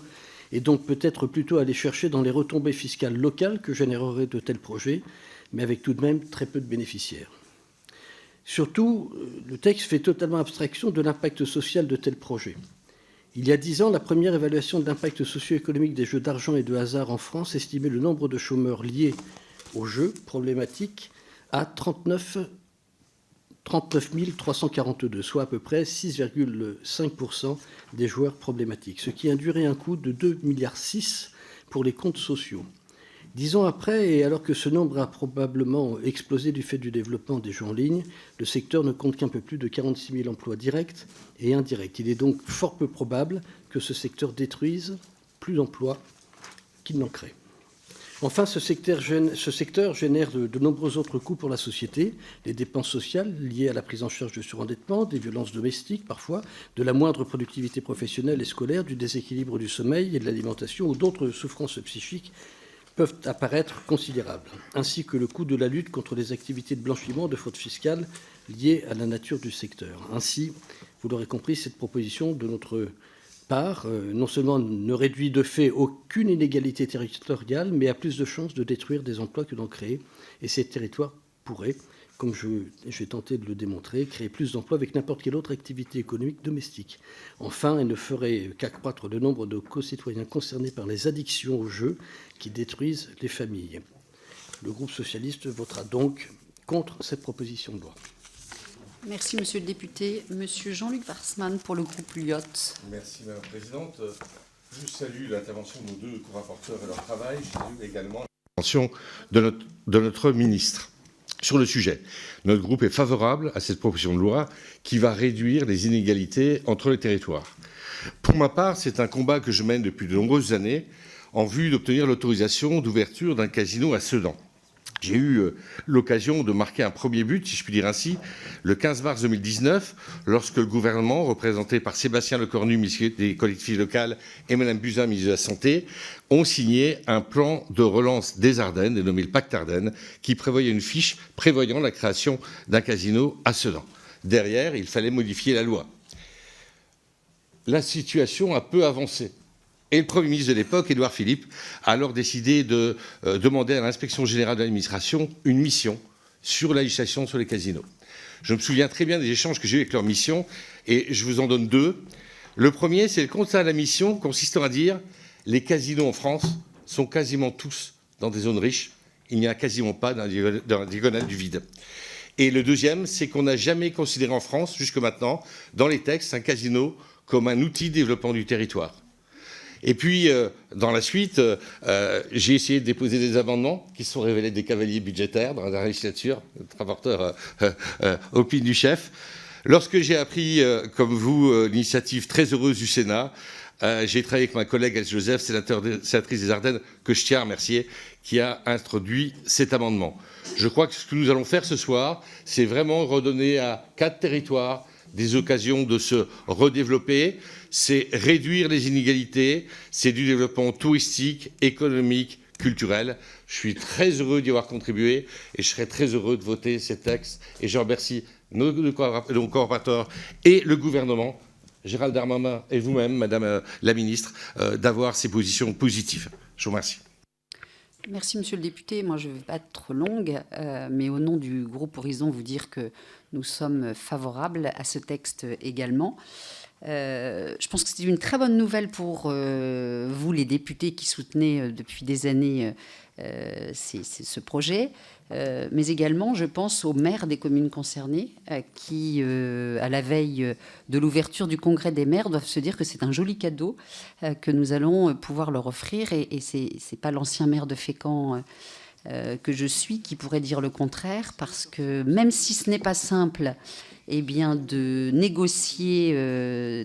S9: est donc peut-être plutôt à aller chercher dans les retombées fiscales locales que généreraient de tels projets, mais avec tout de même très peu de bénéficiaires. Surtout, le texte fait totalement abstraction de l'impact social de tels projets. Il y a 10 ans, la première évaluation de l'impact socio-économique des jeux d'argent et de hasard en France estimait le nombre de chômeurs liés aux jeux problématiques à 39 342, soit à peu près 6,5% des joueurs problématiques, ce qui induirait un coût de 2,6 milliards pour les comptes sociaux. 10 ans après, et alors que ce nombre a probablement explosé du fait du développement des jeux en ligne, le secteur ne compte qu'un peu plus de 46 000 emplois directs et indirects. Il est donc fort peu probable que ce secteur détruise plus d'emplois qu'il n'en crée. Enfin, ce secteur génère de nombreux autres coûts pour la société, les dépenses sociales liées à la prise en charge de surendettement, des violences domestiques parfois, de la moindre productivité professionnelle et scolaire, du déséquilibre du sommeil et de l'alimentation ou d'autres souffrances psychiques peuvent apparaître considérables, ainsi que le coût de la lutte contre les activités de blanchiment, de fraude fiscale liées à la nature du secteur. Ainsi, vous l'aurez compris, cette proposition de notre part, non seulement ne réduit de fait aucune inégalité territoriale, mais a plus de chances de détruire des emplois que d'en créer. Et ces territoires pourraient, comme j'ai tenté de le démontrer, créer plus d'emplois avec n'importe quelle autre activité économique domestique. Enfin, elle ne ferait qu'accroître le nombre de concitoyens concernés par les addictions aux jeux qui détruisent les familles. Le groupe socialiste votera donc contre cette proposition de loi.
S1: Merci, Monsieur le député. Monsieur Jean-Luc Warsmann pour le groupe Lyot.
S5: Merci, Madame la Présidente. Je salue l'intervention de nos 2 co-rapporteurs et leur travail. Je salue également l'intervention de notre ministre. Sur le sujet, notre groupe est favorable à cette proposition de loi qui va réduire les inégalités entre les territoires. Pour ma part, c'est un combat que je mène depuis de nombreuses années en vue d'obtenir l'autorisation d'ouverture d'un casino à Sedan.
S10: J'ai eu l'occasion de marquer un premier but, si je puis dire ainsi, le 15 mars 2019, lorsque le gouvernement, représenté par Sébastien Lecornu, ministre des collectivités locales, et Mme Buzyn, ministre de la Santé, ont signé un plan de relance des Ardennes, dénommé le Pacte Ardennes, qui prévoyait une fiche prévoyant la création d'un casino à Sedan. Derrière, il fallait modifier la loi. La situation a peu avancé. Et le Premier ministre de l'époque, Édouard Philippe, a alors décidé de demander à l'Inspection générale de l'administration une mission sur la législation sur les casinos. Je me souviens très bien des échanges que j'ai eus avec leur mission, et je vous en donne deux. Le premier, c'est le constat de la mission consistant à dire les casinos en France sont quasiment tous dans des zones riches. Il n'y a quasiment pas dans la diagonale du vide. Et le deuxième, c'est qu'on n'a jamais considéré en France, jusque maintenant, dans les textes, un casino comme un outil de développement du territoire. Et puis, dans la suite, j'ai essayé de déposer des amendements qui se sont révélés des cavaliers budgétaires dans la législature, notre rapporteur opine du chef. Lorsque j'ai appris, comme vous, l'initiative très heureuse du Sénat, j'ai travaillé avec ma collègue Else Joseph, sénatrice des Ardennes, que je tiens à remercier, qui a introduit cet amendement. Je crois que ce que nous allons faire ce soir, c'est vraiment redonner à 4 territoires des occasions de se redévelopper, c'est réduire les inégalités, c'est du développement touristique, économique, culturel. Je suis très heureux d'y avoir contribué et je serai très heureux de voter ces textes. Et je remercie nos collaborateurs et le gouvernement, Gérald Darmanin et vous-même, Madame la Ministre, d'avoir ces positions positives. Je vous remercie.
S1: Merci, Monsieur le député. Moi, je ne vais pas être trop longue, mais au nom du groupe Horizon, vous dire que nous sommes favorables à ce texte également. Je pense que c'est une très bonne nouvelle pour vous, les députés qui soutenez depuis des années ce projet, mais également, je pense aux maires des communes concernées qui, à la veille de l'ouverture du congrès des maires, doivent se dire que c'est un joli cadeau que nous allons pouvoir leur offrir. Et ce n'est pas l'ancien maire de Fécamp que je suis qui pourrait dire le contraire, parce que même si ce n'est pas simple, eh bien, de négocier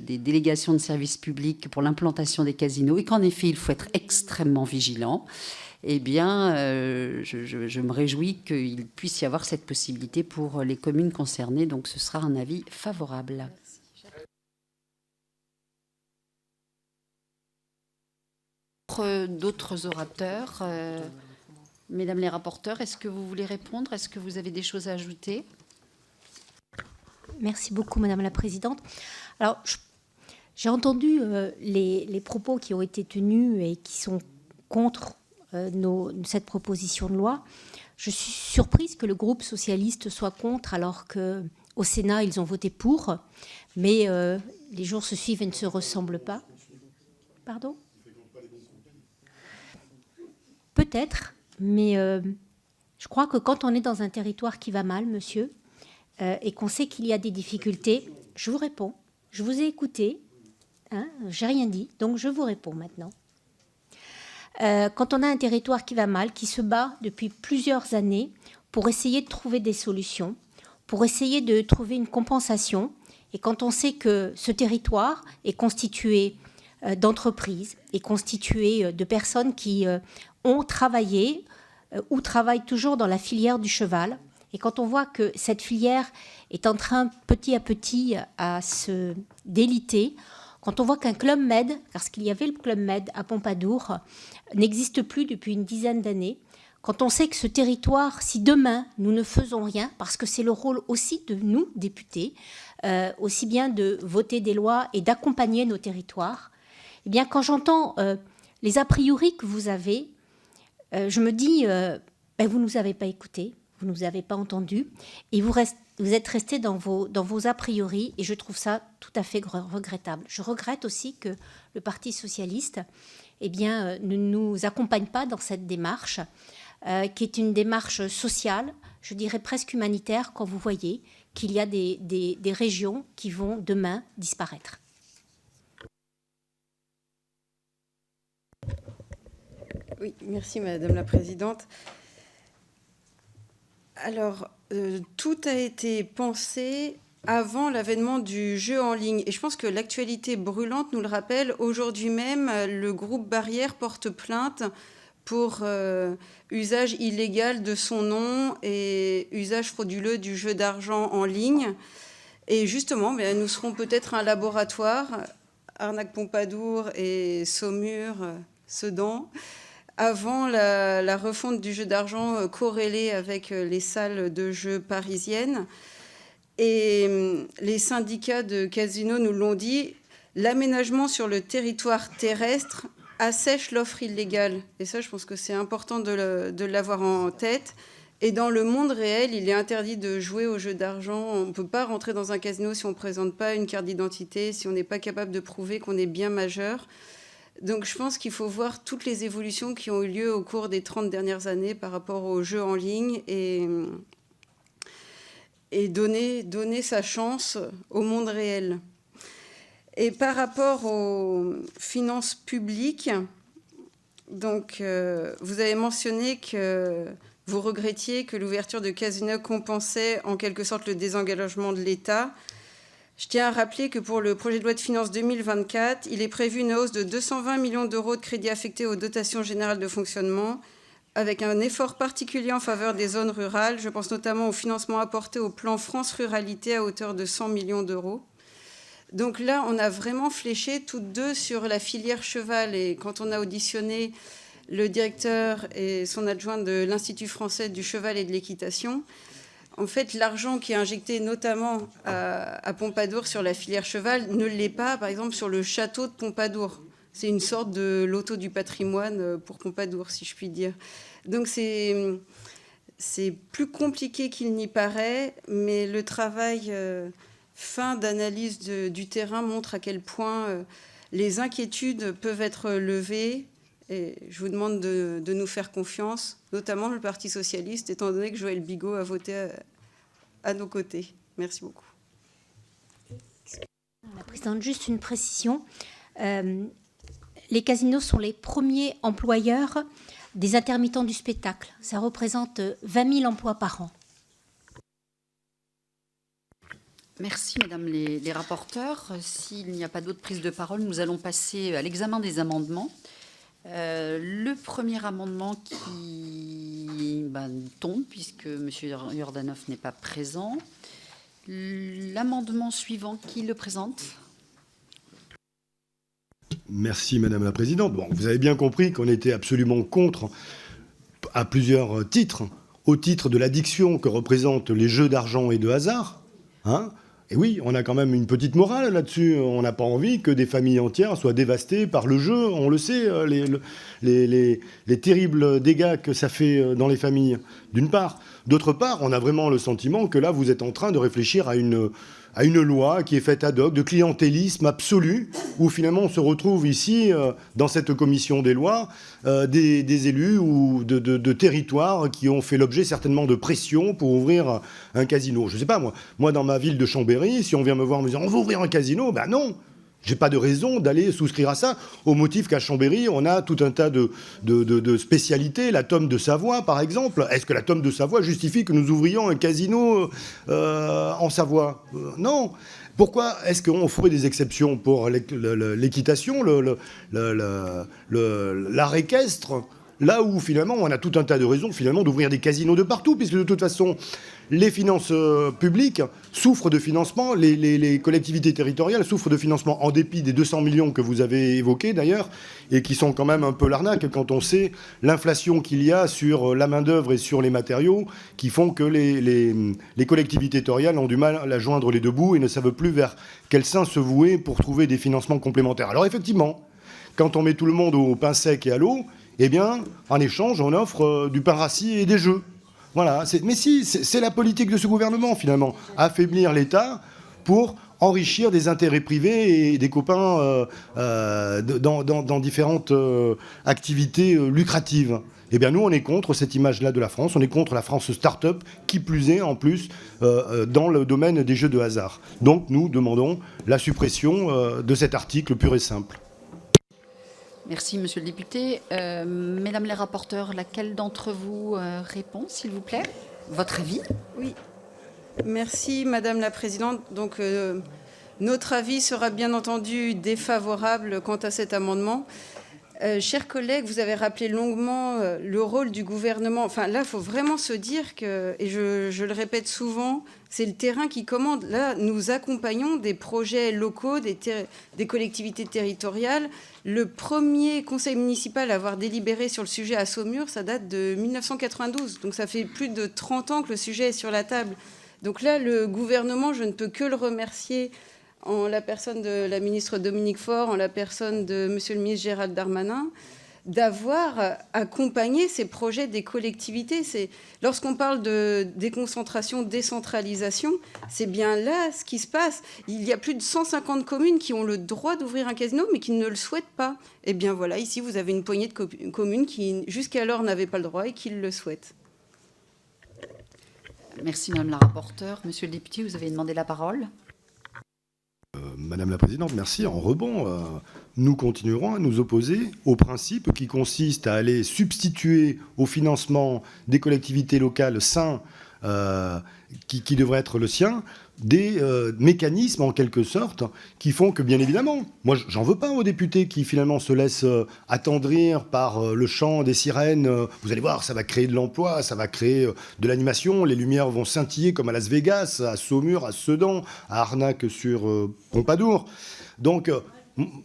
S1: des délégations de services publics pour l'implantation des casinos, et qu'en effet, il faut être extrêmement vigilant, eh bien, je me réjouis qu'il puisse y avoir cette possibilité pour les communes concernées. Donc, ce sera un avis favorable. D'autres orateurs, mesdames les rapporteurs, est-ce que vous voulez répondre? Est-ce que vous avez des choses à ajouter?
S3: Merci beaucoup, Madame la Présidente. Alors, j'ai entendu les propos qui ont été tenus et qui sont contre cette proposition de loi. Je suis surprise que le groupe socialiste soit contre, alors qu'au Sénat, ils ont voté pour. Mais les jours se suivent et ne se ressemblent pas. Pardon? Peut-être, mais je crois que quand on est dans un territoire qui va mal, monsieur, et qu'on sait qu'il y a des difficultés, je vous réponds. Je vous ai écouté, hein, j'ai rien dit, donc je vous réponds maintenant. Quand on a un territoire qui va mal, qui se bat depuis plusieurs années pour essayer de trouver des solutions, pour essayer de trouver une compensation, et quand on sait que ce territoire est constitué d'entreprises, est constitué de personnes qui ont travaillé ou travaillent toujours dans la filière du cheval, et quand on voit que cette filière est en train petit à petit à se déliter, quand on voit qu'un Club Med, parce qu'il y avait le Club Med à Pompadour, n'existe plus depuis une dizaine d'années, quand on sait que ce territoire, si demain nous ne faisons rien, parce que c'est le rôle aussi de nous, députés, aussi bien de voter des lois et d'accompagner nos territoires, eh bien quand j'entends les a priori que vous avez, je me dis, vous ne nous avez pas écoutés, vous ne nous avez pas entendus, et vous êtes restés dans vos a priori, et je trouve ça tout à fait regrettable. Je regrette aussi que le Parti socialiste ne nous accompagne pas dans cette démarche, qui est une démarche sociale, je dirais presque humanitaire, quand vous voyez qu'il y a des régions qui vont demain disparaître.
S2: Oui, merci Madame la Présidente. Alors, tout a été pensé avant l'avènement du jeu en ligne. Et je pense que l'actualité brûlante nous le rappelle. Aujourd'hui même, le groupe Barrière porte plainte pour usage illégal de son nom et usage frauduleux du jeu d'argent en ligne. Et justement, nous serons peut-être un laboratoire, Arnaque Pompadour et Saumur, Sedan, avant la refonte du jeu d'argent corrélé avec les salles de jeu parisiennes. Et les syndicats de casinos nous l'ont dit, l'aménagement sur le territoire terrestre assèche l'offre illégale. Et ça, je pense que c'est important de l'avoir en tête. Et dans le monde réel, il est interdit de jouer au jeu d'argent. On ne peut pas rentrer dans un casino si on ne présente pas une carte d'identité, si on n'est pas capable de prouver qu'on est bien majeur. Donc je pense qu'il faut voir toutes les évolutions qui ont eu lieu au cours des 30 dernières années par rapport aux jeux en ligne et donner sa chance au monde réel. Et par rapport aux finances publiques, donc, vous avez mentionné que vous regrettiez que l'ouverture de casinos compensait en quelque sorte le désengagement de l'État. Je tiens à rappeler que pour le projet de loi de finances 2024, il est prévu une hausse de 220 millions d'euros de crédits affectés aux dotations générales de fonctionnement, avec un effort particulier en faveur des zones rurales. Je pense notamment au financement apporté au plan France Ruralité à hauteur de 100 millions d'euros. Donc là, on a vraiment fléché toutes deux sur la filière cheval. Et quand on a auditionné le directeur et son adjoint de l'Institut français du cheval et de l'équitation, en fait, l'argent qui est injecté notamment à Pompadour sur la filière cheval ne l'est pas, par exemple, sur le château de Pompadour. C'est une sorte de loto du patrimoine pour Pompadour, si je puis dire. Donc c'est plus compliqué qu'il n'y paraît, mais le travail fin d'analyse du terrain montre à quel point les inquiétudes peuvent être levées. Et je vous demande de nous faire confiance, notamment le Parti socialiste, étant donné que Joël Bigot a voté à nos côtés. Merci beaucoup.
S3: La présidente, juste une précision. Les casinos sont les premiers employeurs des intermittents du spectacle. Ça représente 20 000 emplois par an.
S1: Merci, Mesdames les rapporteurs. S'il n'y a pas d'autres prises de parole, nous allons passer à l'examen des amendements. Le premier amendement qui tombe, puisque M. Jordanov n'est pas présent. L'amendement suivant, qui le présente ?
S7: Merci, Madame la Présidente. Bon, vous avez bien compris qu'on était absolument contre, à plusieurs titres, au titre de l'addiction que représentent les jeux d'argent et de hasard. Et oui, on a quand même une petite morale là-dessus. On n'a pas envie que des familles entières soient dévastées par le jeu. On le sait, les terribles dégâts que ça fait dans les familles, d'une part. D'autre part, on a vraiment le sentiment que là, vous êtes en train de réfléchir à une loi qui est faite ad hoc, de clientélisme absolu, où finalement on se retrouve ici, dans cette commission des lois, des élus ou de territoires qui ont fait l'objet certainement de pression pour ouvrir un casino. Je ne sais pas, moi dans ma ville de Chambéry, si on vient me voir en me disant on va ouvrir un casino, ben non, j'ai pas de raison d'aller souscrire à ça, au motif qu'à Chambéry, on a tout un tas de spécialités. La Tome de Savoie, par exemple. Est-ce que la Tome de Savoie justifie que nous ouvrions un casino en Savoie ? Non. Pourquoi est-ce qu'on ferait des exceptions pour l'équitation, l'art équestre, là où finalement on a tout un tas de raisons finalement d'ouvrir des casinos de partout, puisque de toute façon les finances publiques souffrent de financement, les collectivités territoriales souffrent de financement en dépit des 200 millions que vous avez évoqués d'ailleurs, et qui sont quand même un peu l'arnaque quand on sait l'inflation qu'il y a sur la main-d'œuvre et sur les matériaux, qui font que les collectivités territoriales ont du mal à joindre les deux bouts et ne savent plus vers quel sein se vouer pour trouver des financements complémentaires. Alors effectivement, quand on met tout le monde au pain sec et à l'eau, eh bien, en échange, on offre du pain rassis et des jeux. Voilà. Mais si, c'est la politique de ce gouvernement, finalement. Affaiblir l'État pour enrichir des intérêts privés et des copains dans différentes activités lucratives. Eh bien, nous, on est contre cette image-là de la France. On est contre la France start-up, qui plus est, en plus, dans le domaine des jeux de hasard. Donc, nous demandons la suppression de cet article pur et simple.
S1: Merci, Monsieur le député. Mesdames les rapporteurs, laquelle d'entre vous répond, s'il vous plaît ? Votre avis ?
S2: Oui. Merci, Madame la Présidente. Donc, notre avis sera bien entendu défavorable quant à cet amendement. Chers collègues, vous avez rappelé longuement le rôle du gouvernement. Enfin, là, il faut vraiment se dire que, et je le répète souvent, c'est le terrain qui commande. Là, nous accompagnons des projets locaux, des collectivités territoriales. Le premier conseil municipal à avoir délibéré sur le sujet à Saumur, ça date de 1992. Donc, ça fait plus de 30 ans que le sujet est sur la table. Donc là, le gouvernement, je ne peux que le remercier en la personne de la ministre Dominique Faure, en la personne de monsieur le ministre Gérald Darmanin, d'avoir accompagné ces projets des collectivités. Lorsqu'on parle de déconcentration, décentralisation, c'est bien là ce qui se passe. Il y a plus de 150 communes qui ont le droit d'ouvrir un casino, mais qui ne le souhaitent pas. Eh bien voilà, ici, vous avez une poignée de communes qui, jusqu'alors, n'avaient pas le droit et qui le souhaitent.
S1: Merci, Madame la rapporteure. Monsieur le député, vous avez demandé la parole.
S7: Madame la Présidente, merci. En rebond, nous continuerons à nous opposer au principe qui consiste à aller substituer au financement des collectivités locales sains qui devrait être le sien, des mécanismes en quelque sorte qui font que, bien évidemment, moi j'en veux pas aux députés qui finalement se laissent attendrir par le chant des sirènes. Vous allez voir, ça va créer de l'emploi, ça va créer de l'animation, les lumières vont scintiller comme à Las Vegas, à Saumur, à Sedan, à Arnac sur Pompadour. Donc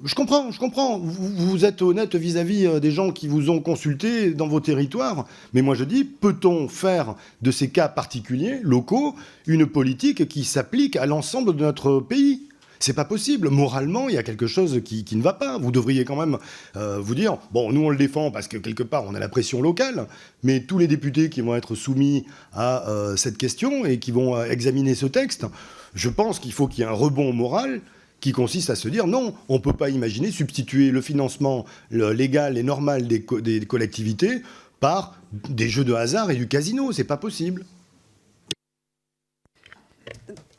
S7: je comprends. Vous êtes honnête vis-à-vis des gens qui vous ont consulté dans vos territoires. Mais moi, je dis, peut-on faire de ces cas particuliers, locaux, une politique qui s'applique à l'ensemble de notre pays ? C'est pas possible. Moralement, il y a quelque chose qui ne va pas. Vous devriez quand même vous dire, bon, nous, on le défend parce que quelque part, on a la pression locale, mais tous les députés qui vont être soumis à cette question et qui vont examiner ce texte, je pense qu'il faut qu'il y ait un rebond moral qui consiste à se dire non, on ne peut pas imaginer substituer le financement légal et normal des collectivités par des jeux de hasard et du casino. C'est pas possible.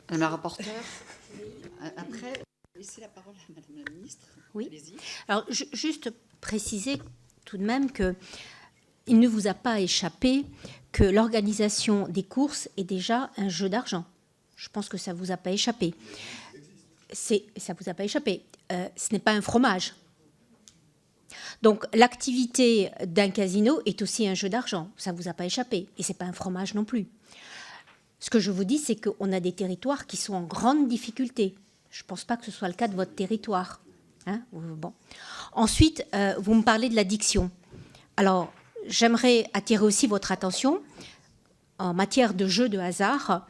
S1: Madame la rapporteure, après, laissez la parole à Madame la ministre.
S3: Oui.
S1: Allez-y.
S3: Alors, juste préciser tout de même qu'il ne vous a pas échappé que l'organisation des courses est déjà un jeu d'argent. Je pense que ça ne vous a pas échappé. Ça ne vous a pas échappé. Ce n'est pas un fromage. Donc, l'activité d'un casino est aussi un jeu d'argent. Ça ne vous a pas échappé. Et ce n'est pas un fromage non plus. Ce que je vous dis, c'est qu'on a des territoires qui sont en grande difficulté. Je ne pense pas que ce soit le cas de votre territoire. Hein ? Bon. Ensuite, vous me parlez de l'addiction. Alors, j'aimerais attirer aussi votre attention. En matière de jeux de hasard,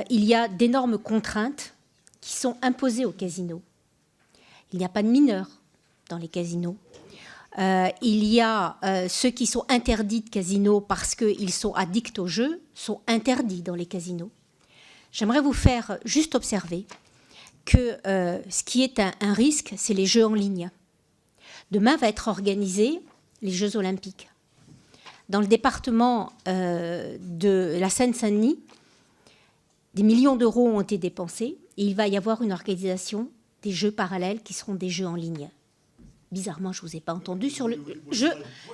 S3: il y a d'énormes contraintes qui sont imposés aux casinos. Il n'y a pas de mineurs dans les casinos. Il y a ceux qui sont interdits de casinos parce qu'ils sont addicts au jeu, sont interdits dans les casinos. J'aimerais vous faire juste observer que ce qui est un risque, c'est les jeux en ligne. Demain va être organisés les Jeux olympiques. Dans le département de la Seine-Saint-Denis, des millions d'euros ont été dépensés. Et il va y avoir une organisation des jeux parallèles qui seront des jeux en ligne. Bizarrement, je ne vous ai pas entendu sur le jeu.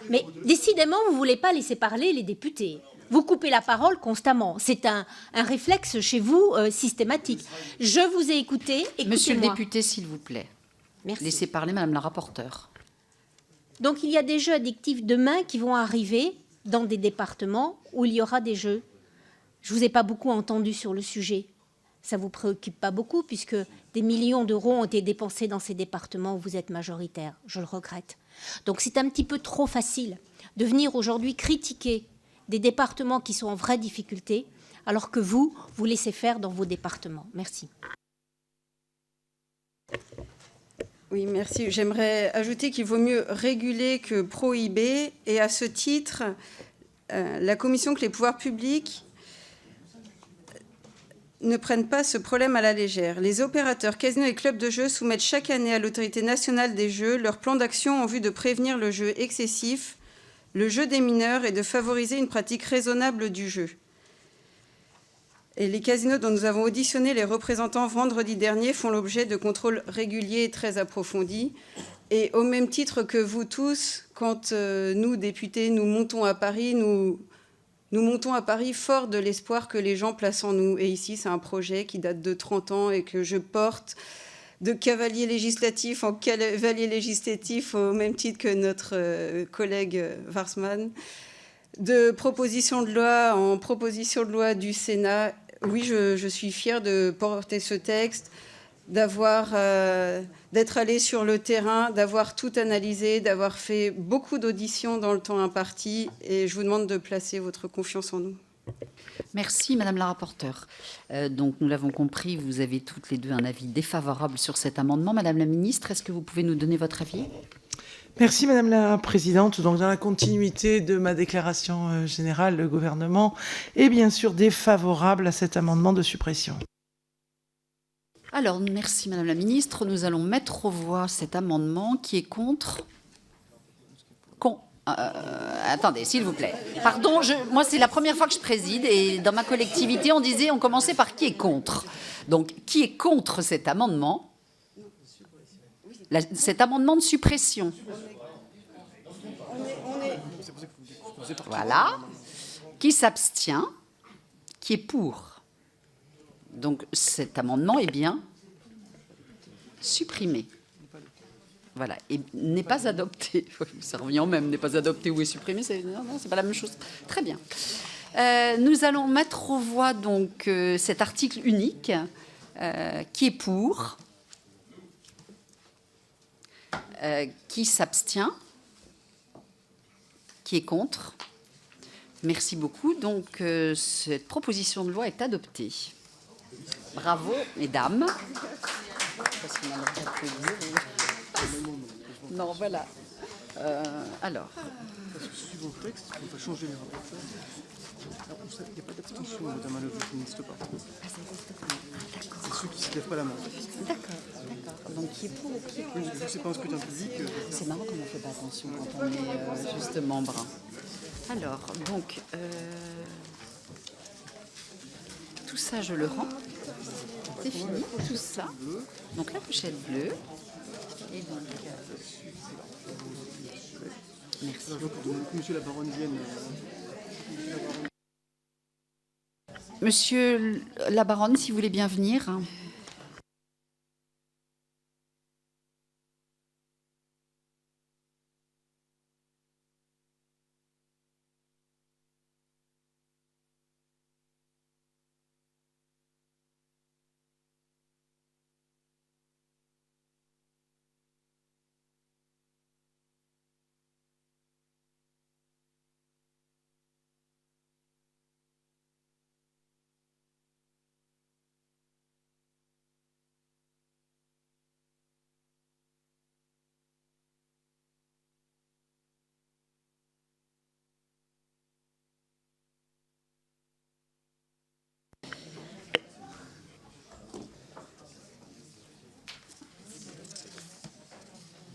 S3: Mais décidément, vous ne voulez pas laisser parler les députés. Vous coupez la parole constamment. C'est un réflexe chez vous systématique. Je vous ai écouté. Écoutez-moi.
S1: Monsieur le député, s'il vous plaît.
S3: Merci.
S1: Laissez parler Madame la rapporteure.
S3: Donc, il y a des jeux addictifs demain qui vont arriver dans des départements où il y aura des jeux. Je ne vous ai pas beaucoup entendu sur le sujet. Ça ne vous préoccupe pas beaucoup puisque des millions d'euros ont été dépensés dans ces départements où vous êtes majoritaire. Je le regrette. Donc c'est un petit peu trop facile de venir aujourd'hui critiquer des départements qui sont en vraie difficulté alors que vous laissez faire dans vos départements. Merci.
S2: Oui, merci. J'aimerais ajouter qu'il vaut mieux réguler que prohiber. Et à ce titre, la commission que les pouvoirs publics ne prennent pas ce problème à la légère. Les opérateurs, casinos et clubs de jeux soumettent chaque année à l'autorité nationale des jeux leur plan d'action en vue de prévenir le jeu excessif, le jeu des mineurs et de favoriser une pratique raisonnable du jeu. Et les casinos dont nous avons auditionné les représentants vendredi dernier font l'objet de contrôles réguliers et très approfondis. Et au même titre que vous tous, quand nous, députés, nous montons à Paris, nous montons à Paris fort de l'espoir que les gens placent en nous. Et ici, c'est un projet qui date de 30 ans et que je porte de cavalier législatif en cavalier législatif au même titre que notre collègue Warsmann, de proposition de loi en proposition de loi du Sénat. Oui, je suis fière de porter ce texte, d'être allé sur le terrain, d'avoir tout analysé, d'avoir fait beaucoup d'auditions dans le temps imparti, et je vous demande de placer votre confiance en nous.
S1: Merci, Madame la rapporteure. Donc, nous l'avons compris, vous avez toutes les deux un avis défavorable sur cet amendement. Madame la ministre, est-ce que vous pouvez nous donner votre avis ?
S4: Merci Madame la Présidente. Donc, dans la continuité de ma déclaration générale, le gouvernement est bien sûr défavorable à cet amendement de suppression.
S1: Alors, merci Madame la ministre. Nous allons mettre aux voix cet amendement. Qui est contre ? Attendez, s'il vous plaît. Pardon, moi c'est la première fois que je préside et dans ma collectivité on commençait par qui est contre. Donc qui est contre cet amendement ? Cet amendement de suppression. Voilà. Qui s'abstient ? Qui est pour ? Donc cet amendement est bien supprimé. Voilà, et n'est pas adopté. Ça revient au même, n'est pas adopté ou est supprimé, non, c'est pas la même chose. Très bien. Nous allons mettre aux voix donc cet article unique qui est pour, qui s'abstient, qui est contre. Merci beaucoup. Donc cette proposition de loi est adoptée. Bravo, mesdames. Non, voilà. Alors.
S11: Parce que suivant le texte, on va changer les rapporteurs. Il n'y a pas d'abstention, madame Aleuve, qui n'existe pas. C'est ceux qui ne se lèvent pas la main.
S1: D'accord. Donc qui est pour ou qui est contre ?
S11: Je ne sais pas un scrutin public.
S1: C'est marrant qu'on ne fait pas attention quand on est justement brun. Alors, donc, tout ça, je le rends. C'est fini, tout ça. Donc la pochette bleue. Et donc, merci beaucoup.
S11: Monsieur la baronne vienne.
S1: Monsieur la baronne, si vous voulez bien venir.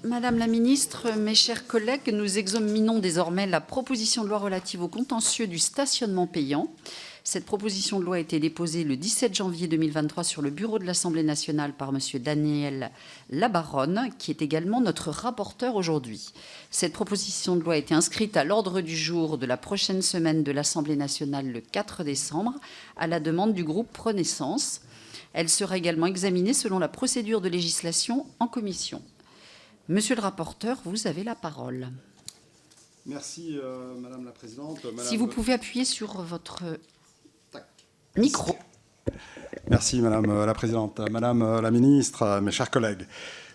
S1: Madame la ministre, mes chers collègues, nous examinons désormais la proposition de loi relative au contentieux du stationnement payant. Cette proposition de loi a été déposée le 17 janvier 2023 sur le bureau de l'Assemblée nationale par monsieur Daniel Labaronne, qui est également notre rapporteur aujourd'hui. Cette proposition de loi a été inscrite à l'ordre du jour de la prochaine semaine de l'Assemblée nationale le 4 décembre à la demande du groupe Prenessence. Elle sera également examinée selon la procédure de législation en commission. Monsieur le rapporteur, vous avez la parole.
S12: Merci, Madame la Présidente.
S1: Si vous pouvez appuyer sur votre micro.
S12: Merci, Madame la Présidente. Madame la Ministre, mes chers collègues,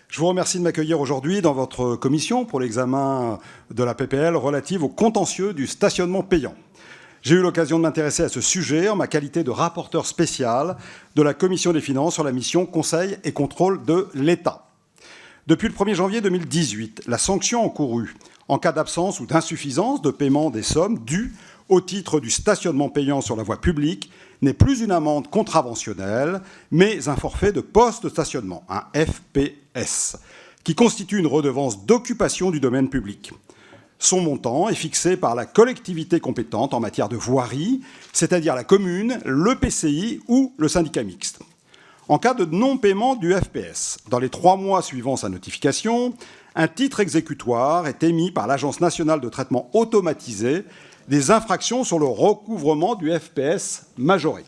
S12: je vous remercie de m'accueillir aujourd'hui dans votre commission pour l'examen de la PPL relative au contentieux du stationnement payant. J'ai eu l'occasion de m'intéresser à ce sujet en ma qualité de rapporteur spécial de la Commission des finances sur la mission Conseil et contrôle de l'État. Depuis le 1er janvier 2018, la sanction encourue en cas d'absence ou d'insuffisance de paiement des sommes dues au titre du stationnement payant sur la voie publique n'est plus une amende contraventionnelle, mais un forfait de post-stationnement, un FPS, qui constitue une redevance d'occupation du domaine public. Son montant est fixé par la collectivité compétente en matière de voirie, c'est-à-dire la commune, l'EPCI ou le syndicat mixte. En cas de non-paiement du FPS, dans les 3 mois suivant sa notification, un titre exécutoire est émis par l'Agence nationale de traitement automatisé des infractions sur le recouvrement du FPS majoré.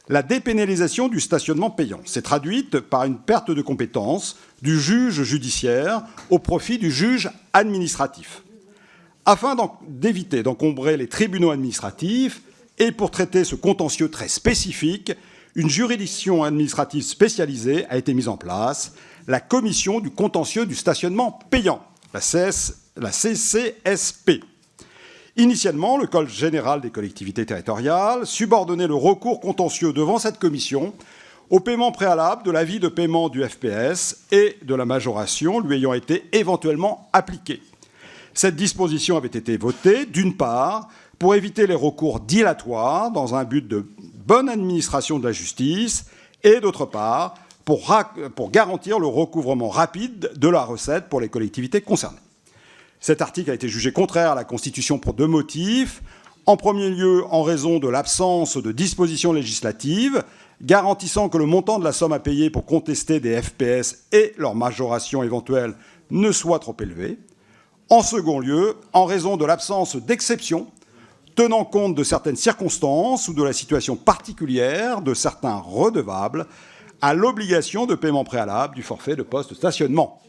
S12: La dépénalisation du stationnement payant s'est traduite par une perte de compétence du juge judiciaire au profit du juge administratif. Afin d'éviter d'encombrer les tribunaux administratifs et pour traiter ce contentieux très spécifique, une juridiction administrative spécialisée a été mise en place, la Commission du contentieux du stationnement payant, la CCSP. Initialement, le Code général des collectivités territoriales subordonnait le recours contentieux devant cette commission au paiement préalable de l'avis de paiement du FPS et de la majoration lui ayant été éventuellement appliquée. Cette disposition avait été votée, d'une part, pour éviter les recours dilatoires dans un but de bonne administration de la justice, et d'autre part, pour garantir le recouvrement rapide de la recette pour les collectivités concernées. Cet article a été jugé contraire à la Constitution pour 2 motifs. En premier lieu, en raison de l'absence de dispositions législatives garantissant que le montant de la somme à payer pour contester des FPS et leur majoration éventuelle ne soit trop élevé. En second lieu, en raison de l'absence d'exception tenant compte de certaines circonstances ou de la situation particulière de certains redevables à l'obligation de paiement préalable du forfait de poste-stationnement.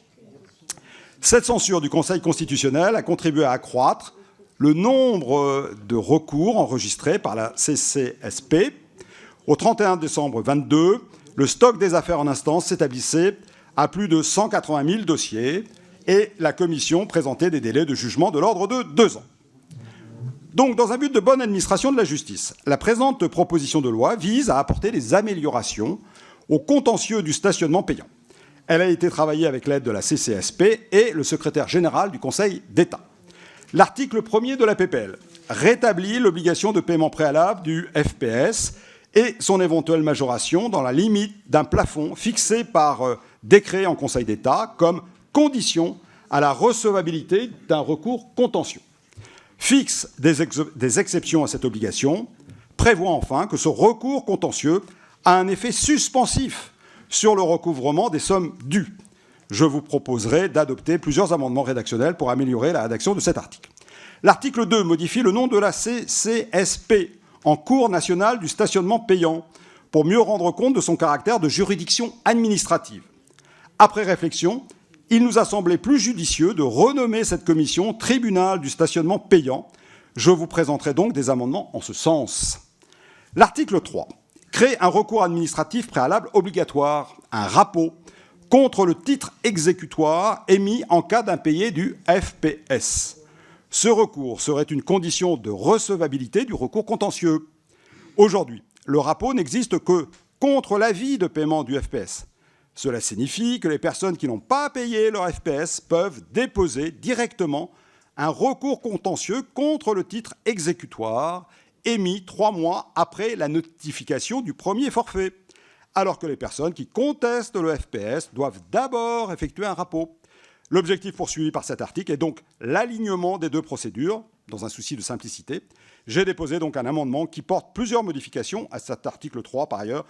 S12: Cette censure du Conseil constitutionnel a contribué à accroître le nombre de recours enregistrés par la CCSP. Au 31 décembre 2022, le stock des affaires en instance s'établissait à plus de 180 000 dossiers et la Commission présentait des délais de jugement de l'ordre de 2 ans. Donc, dans un but de bonne administration de la justice, la présente proposition de loi vise à apporter des améliorations au contentieux du stationnement payant. Elle a été travaillée avec l'aide de la CCSP et le secrétaire général du Conseil d'État. L'article 1er de la PPL rétablit l'obligation de paiement préalable du FPS et son éventuelle majoration dans la limite d'un plafond fixé par décret en Conseil d'État comme condition à la recevabilité d'un recours contentieux. Fixe des exceptions à cette obligation, prévoit enfin que ce recours contentieux a un effet suspensif sur le recouvrement des sommes dues. Je vous proposerai d'adopter plusieurs amendements rédactionnels pour améliorer la rédaction de cet article. L'article 2 modifie le nom de la CCSP en Cour nationale du stationnement payant pour mieux rendre compte de son caractère de juridiction administrative. Après réflexion, il nous a semblé plus judicieux de renommer cette commission Tribunal du stationnement payant. Je vous présenterai donc des amendements en ce sens. L'article 3 crée un recours administratif préalable obligatoire, un RAPO, contre le titre exécutoire émis en cas d'impayé du FPS. Ce recours serait une condition de recevabilité du recours contentieux. Aujourd'hui, le RAPO n'existe que contre l'avis de paiement du FPS. Cela signifie que les personnes qui n'ont pas payé leur FPS peuvent déposer directement un recours contentieux contre le titre exécutoire émis 3 mois après la notification du premier forfait, alors que les personnes qui contestent le FPS doivent d'abord effectuer un RAPO. L'objectif poursuivi par cet article est donc l'alignement des 2 procédures, dans un souci de simplicité. J'ai déposé donc un amendement qui porte plusieurs modifications à cet article 3, par ailleurs,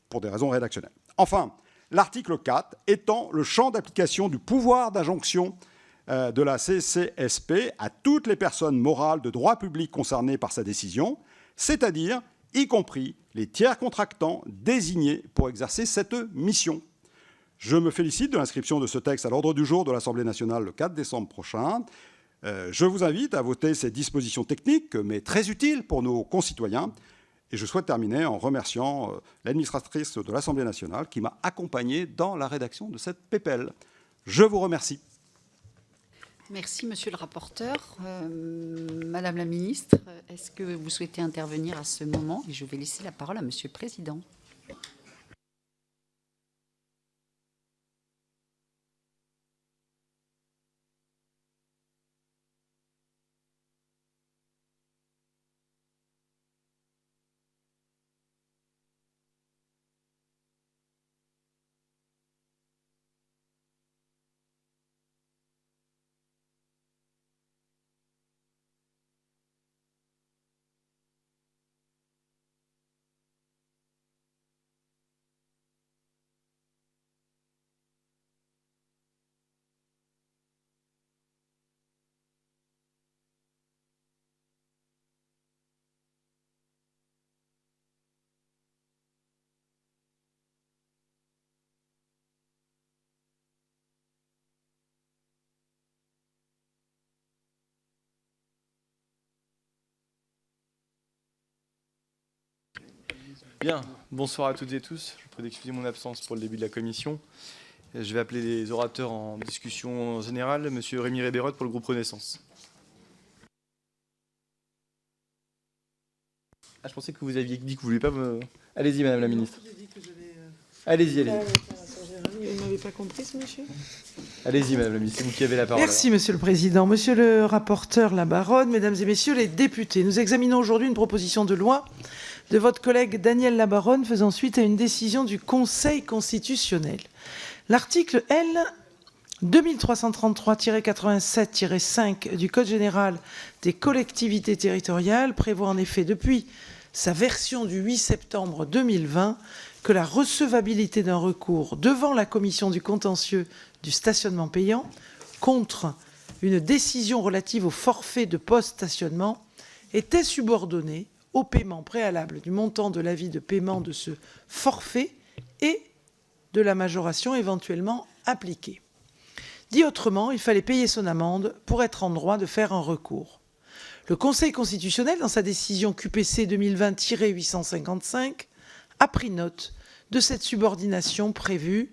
S12: pour des raisons rédactionnelles. Enfin, l'article 4 étend le champ d'application du pouvoir d'injonction de la CCSP à toutes les personnes morales de droit public concernées par sa décision, c'est-à-dire y compris les tiers contractants désignés pour exercer cette mission. Je me félicite de l'inscription de ce texte à l'ordre du jour de l'Assemblée nationale le 4 décembre prochain. Je vous invite à voter ces dispositions techniques, mais très utiles pour nos concitoyens. Et je souhaite terminer en remerciant l'administratrice de l'Assemblée nationale qui m'a accompagné dans la rédaction de cette PPL. Je vous remercie.
S1: Merci, monsieur le rapporteur. Madame la ministre, est-ce que vous souhaitez intervenir à ce moment? Et je vais laisser la parole à monsieur le président.
S11: Bien, bonsoir à toutes et tous. Je vous prie d'excuser mon absence pour le début de la commission. Je vais appeler les orateurs en discussion générale. Monsieur Rémi Rébérotte pour le groupe Renaissance. Ah, je pensais que vous aviez dit que vous ne vouliez pas me... Allez-y, Madame la Ministre. Allez-y, allez-y.
S4: Vous n'avez pas compris, ce monsieur?
S11: Allez-y, Madame la Ministre, c'est vous qui avez la parole.
S4: Merci, Monsieur le Président. Monsieur le rapporteur Labaronne, Mesdames et Messieurs les députés, nous examinons aujourd'hui une proposition de loi de votre collègue Daniel Labaronne faisant suite à une décision du Conseil constitutionnel. L'article L. 2333-87-5 du Code général des collectivités territoriales prévoit en effet depuis sa version du 8 septembre 2020 que la recevabilité d'un recours devant la commission du contentieux du stationnement payant contre une décision relative au forfait de post-stationnement était subordonnée au paiement préalable du montant de l'avis de paiement de ce forfait et de la majoration éventuellement appliquée. Dit autrement, il fallait payer son amende pour être en droit de faire un recours. Le Conseil constitutionnel, dans sa décision QPC 2020-855, a pris note de cette subordination prévue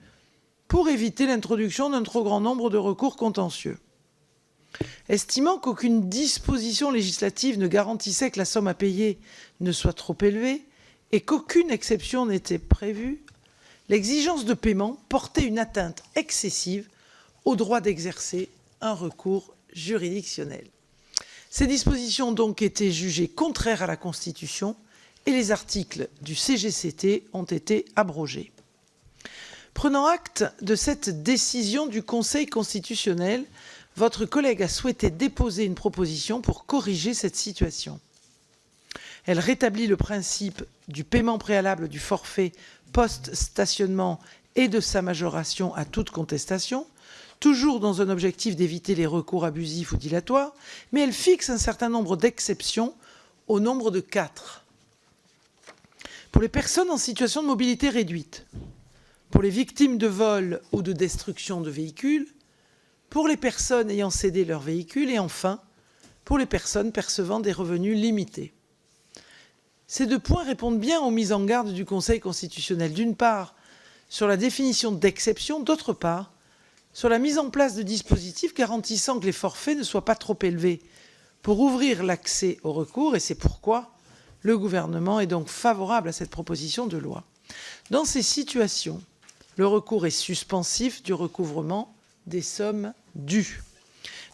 S4: pour éviter l'introduction d'un trop grand nombre de recours contentieux. Estimant qu'aucune disposition législative ne garantissait que la somme à payer ne soit trop élevée et qu'aucune exception n'était prévue, l'exigence de paiement portait une atteinte excessive au droit d'exercer un recours juridictionnel. Ces dispositions ont donc été jugées contraires à la Constitution et les articles du CGCT ont été abrogés. Prenant acte de cette décision du Conseil constitutionnel, votre collègue a souhaité déposer une proposition pour corriger cette situation. Elle rétablit le principe du paiement préalable du forfait post-stationnement et de sa majoration à toute contestation, toujours dans un objectif d'éviter les recours abusifs ou dilatoires, mais elle fixe un certain nombre d'exceptions au nombre de 4. Pour les personnes en situation de mobilité réduite, pour les victimes de vol ou de destruction de véhicules, pour les personnes ayant cédé leur véhicule et enfin, pour les personnes percevant des revenus limités. Ces 2 points répondent bien aux mises en garde du Conseil constitutionnel, d'une part sur la définition d'exception, d'autre part sur la mise en place de dispositifs garantissant que les forfaits ne soient pas trop élevés pour ouvrir l'accès au recours, et c'est pourquoi le gouvernement est donc favorable à cette proposition de loi. Dans ces situations, le recours est suspensif du recouvrement des sommes dues.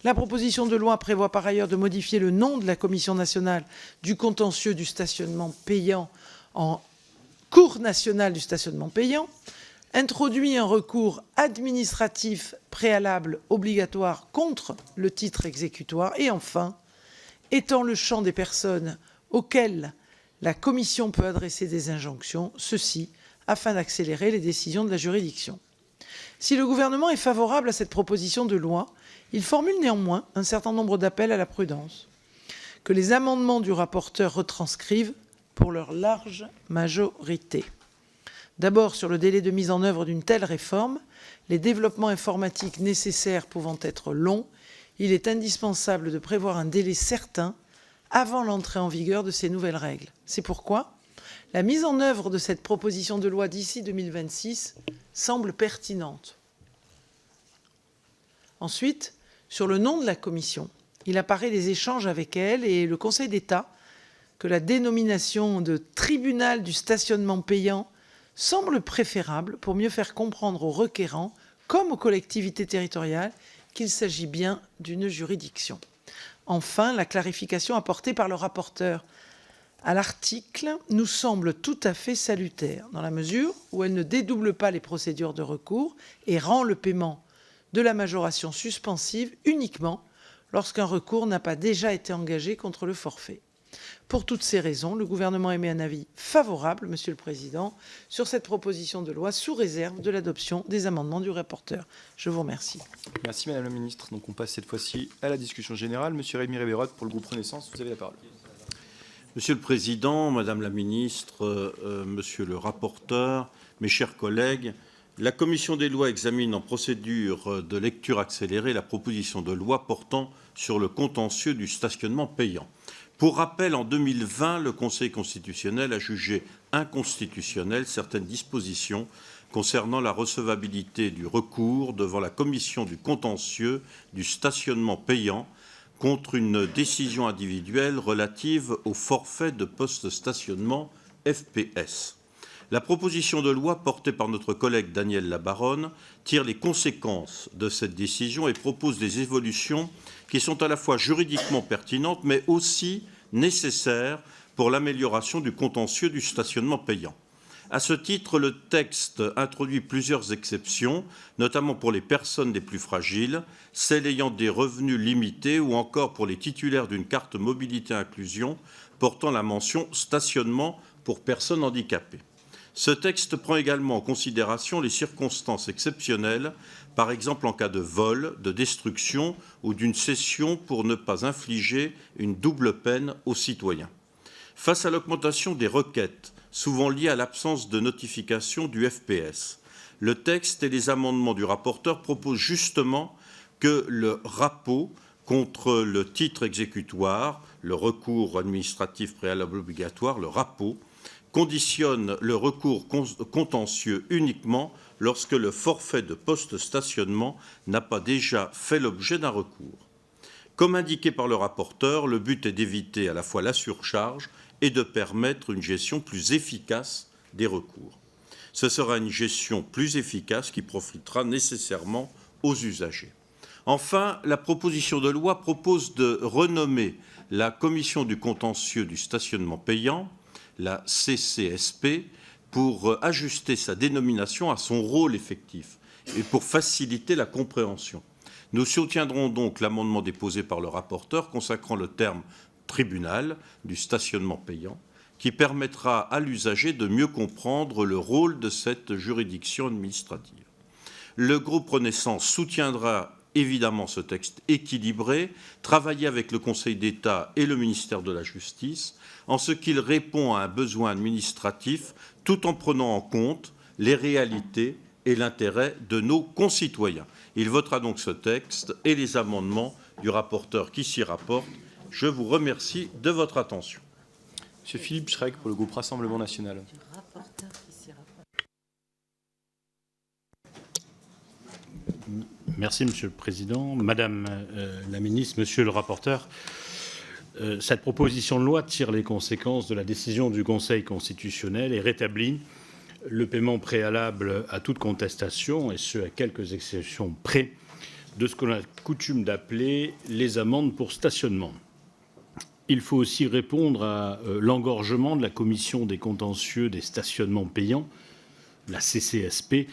S4: La proposition de loi prévoit par ailleurs de modifier le nom de la Commission nationale du contentieux du stationnement payant en Cour nationale du stationnement payant, introduit un recours administratif préalable obligatoire contre le titre exécutoire et enfin étend le champ des personnes auxquelles la Commission peut adresser des injonctions, ceci afin d'accélérer les décisions de la juridiction. Si le gouvernement est favorable à cette proposition de loi, il formule néanmoins un certain nombre d'appels à la prudence, que les amendements du rapporteur retranscrivent pour leur large majorité. D'abord, sur le délai de mise en œuvre d'une telle réforme, les développements informatiques nécessaires pouvant être longs, il est indispensable de prévoir un délai certain avant l'entrée en vigueur de ces nouvelles règles. C'est pourquoi la mise en œuvre de cette proposition de loi d'ici 2026 semble pertinente. Ensuite, sur le nom de la Commission, il apparaît des échanges avec elle et le Conseil d'État que la dénomination de tribunal du stationnement payant semble préférable pour mieux faire comprendre aux requérants comme aux collectivités territoriales qu'il s'agit bien d'une juridiction. Enfin, la clarification apportée par le rapporteur à l'article nous semble tout à fait salutaire, dans la mesure où elle ne dédouble pas les procédures de recours et rend le paiement de la majoration suspensive uniquement lorsqu'un recours n'a pas déjà été engagé contre le forfait. Pour toutes ces raisons, le gouvernement émet un avis favorable, Monsieur le Président, sur cette proposition de loi sous réserve de l'adoption des amendements du rapporteur. Je vous remercie.
S11: Merci Madame la Ministre. Donc on passe cette fois-ci à la discussion générale. Monsieur Rémi Rébérotte pour le groupe Renaissance, vous avez la parole.
S13: Monsieur le Président, Madame la Ministre, Monsieur le rapporteur, mes chers collègues, la Commission des lois examine en procédure de lecture accélérée la proposition de loi portant sur le contentieux du stationnement payant. Pour rappel, en 2020, le Conseil constitutionnel a jugé inconstitutionnelles certaines dispositions concernant la recevabilité du recours devant la commission du contentieux du stationnement payant contre une décision individuelle relative au forfait de post-stationnement FPS. La proposition de loi portée par notre collègue Daniel Labaronne tire les conséquences de cette décision et propose des évolutions qui sont à la fois juridiquement pertinentes mais aussi nécessaires pour l'amélioration du contentieux du stationnement payant. À ce titre, le texte introduit plusieurs exceptions, notamment pour les personnes les plus fragiles, celles ayant des revenus limités ou encore pour les titulaires d'une carte mobilité inclusion portant la mention stationnement pour personnes handicapées. Ce texte prend également en considération les circonstances exceptionnelles, par exemple en cas de vol, de destruction ou d'une cession pour ne pas infliger une double peine aux citoyens. Face à l'augmentation des requêtes, souvent liées à l'absence de notification du FPS, le texte et les amendements du rapporteur proposent justement que le RAPO contre le titre exécutoire, le recours administratif préalable obligatoire, le RAPO, conditionne le recours contentieux uniquement lorsque le forfait de post-stationnement n'a pas déjà fait l'objet d'un recours. Comme indiqué par le rapporteur, le but est d'éviter à la fois la surcharge et de permettre une gestion plus efficace des recours. Ce sera une gestion plus efficace qui profitera nécessairement aux usagers. Enfin, la proposition de loi propose de renommer la Commission du contentieux du stationnement payant, la CCSP, pour ajuster sa dénomination à son rôle effectif et pour faciliter la compréhension. Nous soutiendrons donc l'amendement déposé par le rapporteur consacrant le terme tribunal du stationnement payant, qui permettra à l'usager de mieux comprendre le rôle de cette juridiction administrative. Le groupe Renaissance soutiendra évidemment ce texte équilibré, travaillé avec le Conseil d'État et le ministère de la Justice, en ce qu'il répond à un besoin administratif tout en prenant en compte les réalités et l'intérêt de nos concitoyens. Il votera donc ce texte et les amendements du rapporteur qui s'y rapportent. Je vous remercie de votre attention.
S11: Monsieur Philippe Schreck pour le groupe Rassemblement national.
S14: Merci Monsieur le Président. Madame la Ministre, Monsieur le rapporteur, cette proposition de loi tire les conséquences de la décision du Conseil constitutionnel et rétablit le paiement préalable à toute contestation, et ce à quelques exceptions près, de ce qu'on a coutume d'appeler les amendes pour stationnement. Il faut aussi répondre à l'engorgement de la Commission des contentieux des stationnements payants, la CCSP,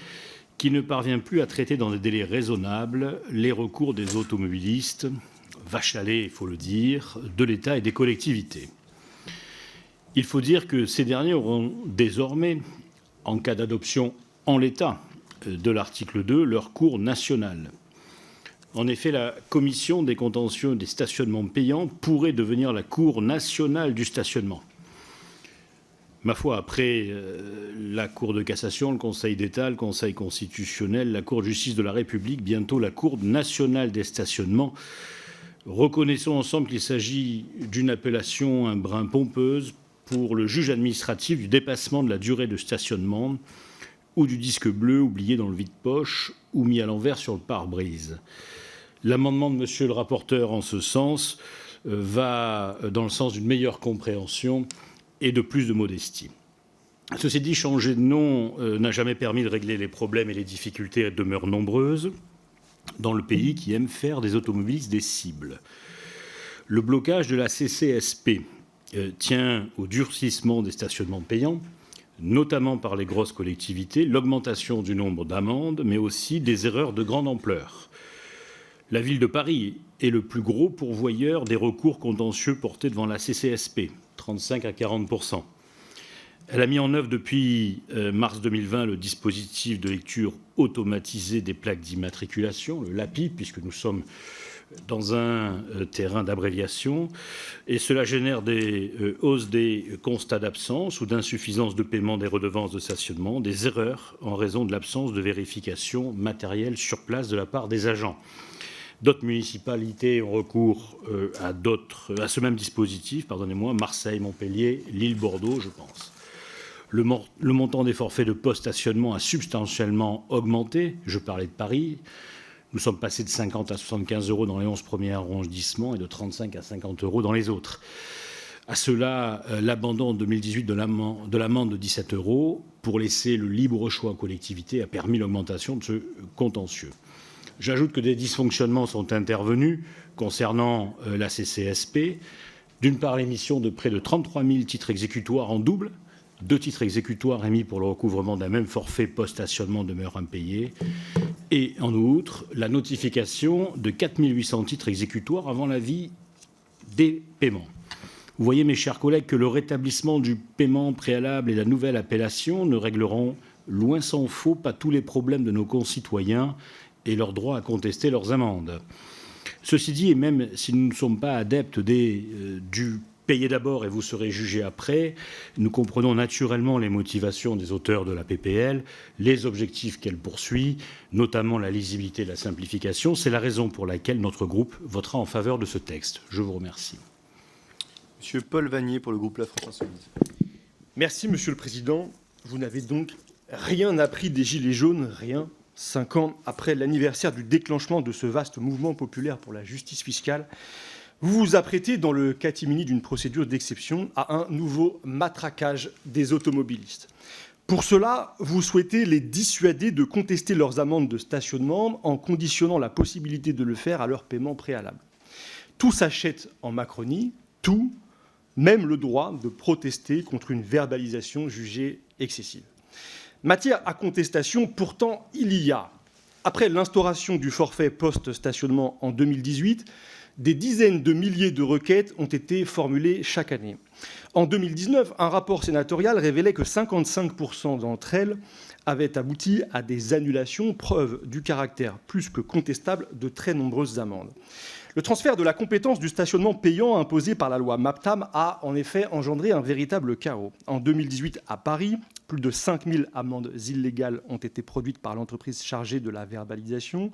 S14: qui ne parvient plus à traiter dans des délais raisonnables les recours des automobilistes, vaches à lait, il faut le dire, de l'État et des collectivités. Il faut dire que ces derniers auront désormais, en cas d'adoption en l'état de l'article 2, leur cours national. En effet, la Commission des contentieux des stationnements payants pourrait devenir la Cour nationale du stationnement. Ma foi, après la Cour de cassation, le Conseil d'État, le Conseil constitutionnel, la Cour de justice de la République, bientôt la Cour nationale des stationnements, reconnaissons ensemble qu'il s'agit d'une appellation un brin pompeuse pour le juge administratif du dépassement de la durée de stationnement ou du disque bleu oublié dans le vide-poche ou mis à l'envers sur le pare-brise. L'amendement de Monsieur le rapporteur en ce sens va dans le sens d'une meilleure compréhension et de plus de modestie. Ceci dit, changer de nom n'a jamais permis de régler les problèmes et les difficultés demeurent nombreuses dans le pays qui aime faire des automobilistes des cibles. Le blocage de la CCSP tient au durcissement des stationnements payants, notamment par les grosses collectivités, l'augmentation du nombre d'amendes, mais aussi des erreurs de grande ampleur. La ville de Paris est le plus gros pourvoyeur des recours contentieux portés devant la CCSP, 35 à 40%. Elle a mis en œuvre depuis mars 2020 le dispositif de lecture automatisée des plaques d'immatriculation, le LAPI, puisque nous sommes dans un terrain d'abréviation, et cela génère des hausses des constats d'absence ou d'insuffisance de paiement des redevances de stationnement, des erreurs en raison de l'absence de vérification matérielle sur place de la part des agents. D'autres municipalités ont recours à ce même dispositif, Marseille, Montpellier, Lille, Bordeaux, je pense. Le montant des forfaits de post-stationnement a substantiellement augmenté. Je parlais de Paris. Nous sommes passés de 50 à 75 € dans les 11 premiers arrondissements et de 35 à 50 € dans les autres. À cela, l'abandon en 2018 de l'amende de 17 € pour laisser le libre choix aux collectivités a permis l'augmentation de ce contentieux. J'ajoute que des dysfonctionnements sont intervenus concernant la CCSP. D'une part, l'émission de près de 33 000 titres exécutoires en double. 2 titres exécutoires émis pour le recouvrement d'un même forfait post-stationnement demeurent impayés. Et en outre, la notification de 4 800 titres exécutoires avant l'avis des paiements. Vous voyez, mes chers collègues, que le rétablissement du paiement préalable et la nouvelle appellation ne régleront, loin s'en faut, pas tous les problèmes de nos concitoyens et leur droit à contester leurs amendes. Ceci dit, et même si nous ne sommes pas adeptes du payez d'abord et vous serez jugé après, nous comprenons naturellement les motivations des auteurs de la PPL, les objectifs qu'elle poursuit, notamment la lisibilité et la simplification. C'est la raison pour laquelle notre groupe votera en faveur de ce texte. Je vous remercie.
S11: Monsieur Paul Vanier pour le groupe La France Insoumise.
S15: Merci, Monsieur le Président. Vous n'avez donc rien appris des Gilets jaunes, rien, 5 ans après l'anniversaire du déclenchement de ce vaste mouvement populaire pour la justice fiscale. Vous vous apprêtez, dans le catimini d'une procédure d'exception, à un nouveau matraquage des automobilistes. Pour cela, vous souhaitez les dissuader de contester leurs amendes de stationnement en conditionnant la possibilité de le faire à leur paiement préalable. Tout s'achète en Macronie, tout, même le droit de protester contre une verbalisation jugée excessive. Matière à contestation, pourtant, il y a. Après l'instauration du forfait post-stationnement en 2018, des dizaines de milliers de requêtes ont été formulées chaque année. En 2019, un rapport sénatorial révélait que 55% d'entre elles avaient abouti à des annulations, preuve du caractère plus que contestable de très nombreuses amendes. Le transfert de la compétence du stationnement payant imposé par la loi MAPTAM a en effet engendré un véritable chaos. En 2018, à Paris, plus de 5000 amendes illégales ont été produites par l'entreprise chargée de la verbalisation.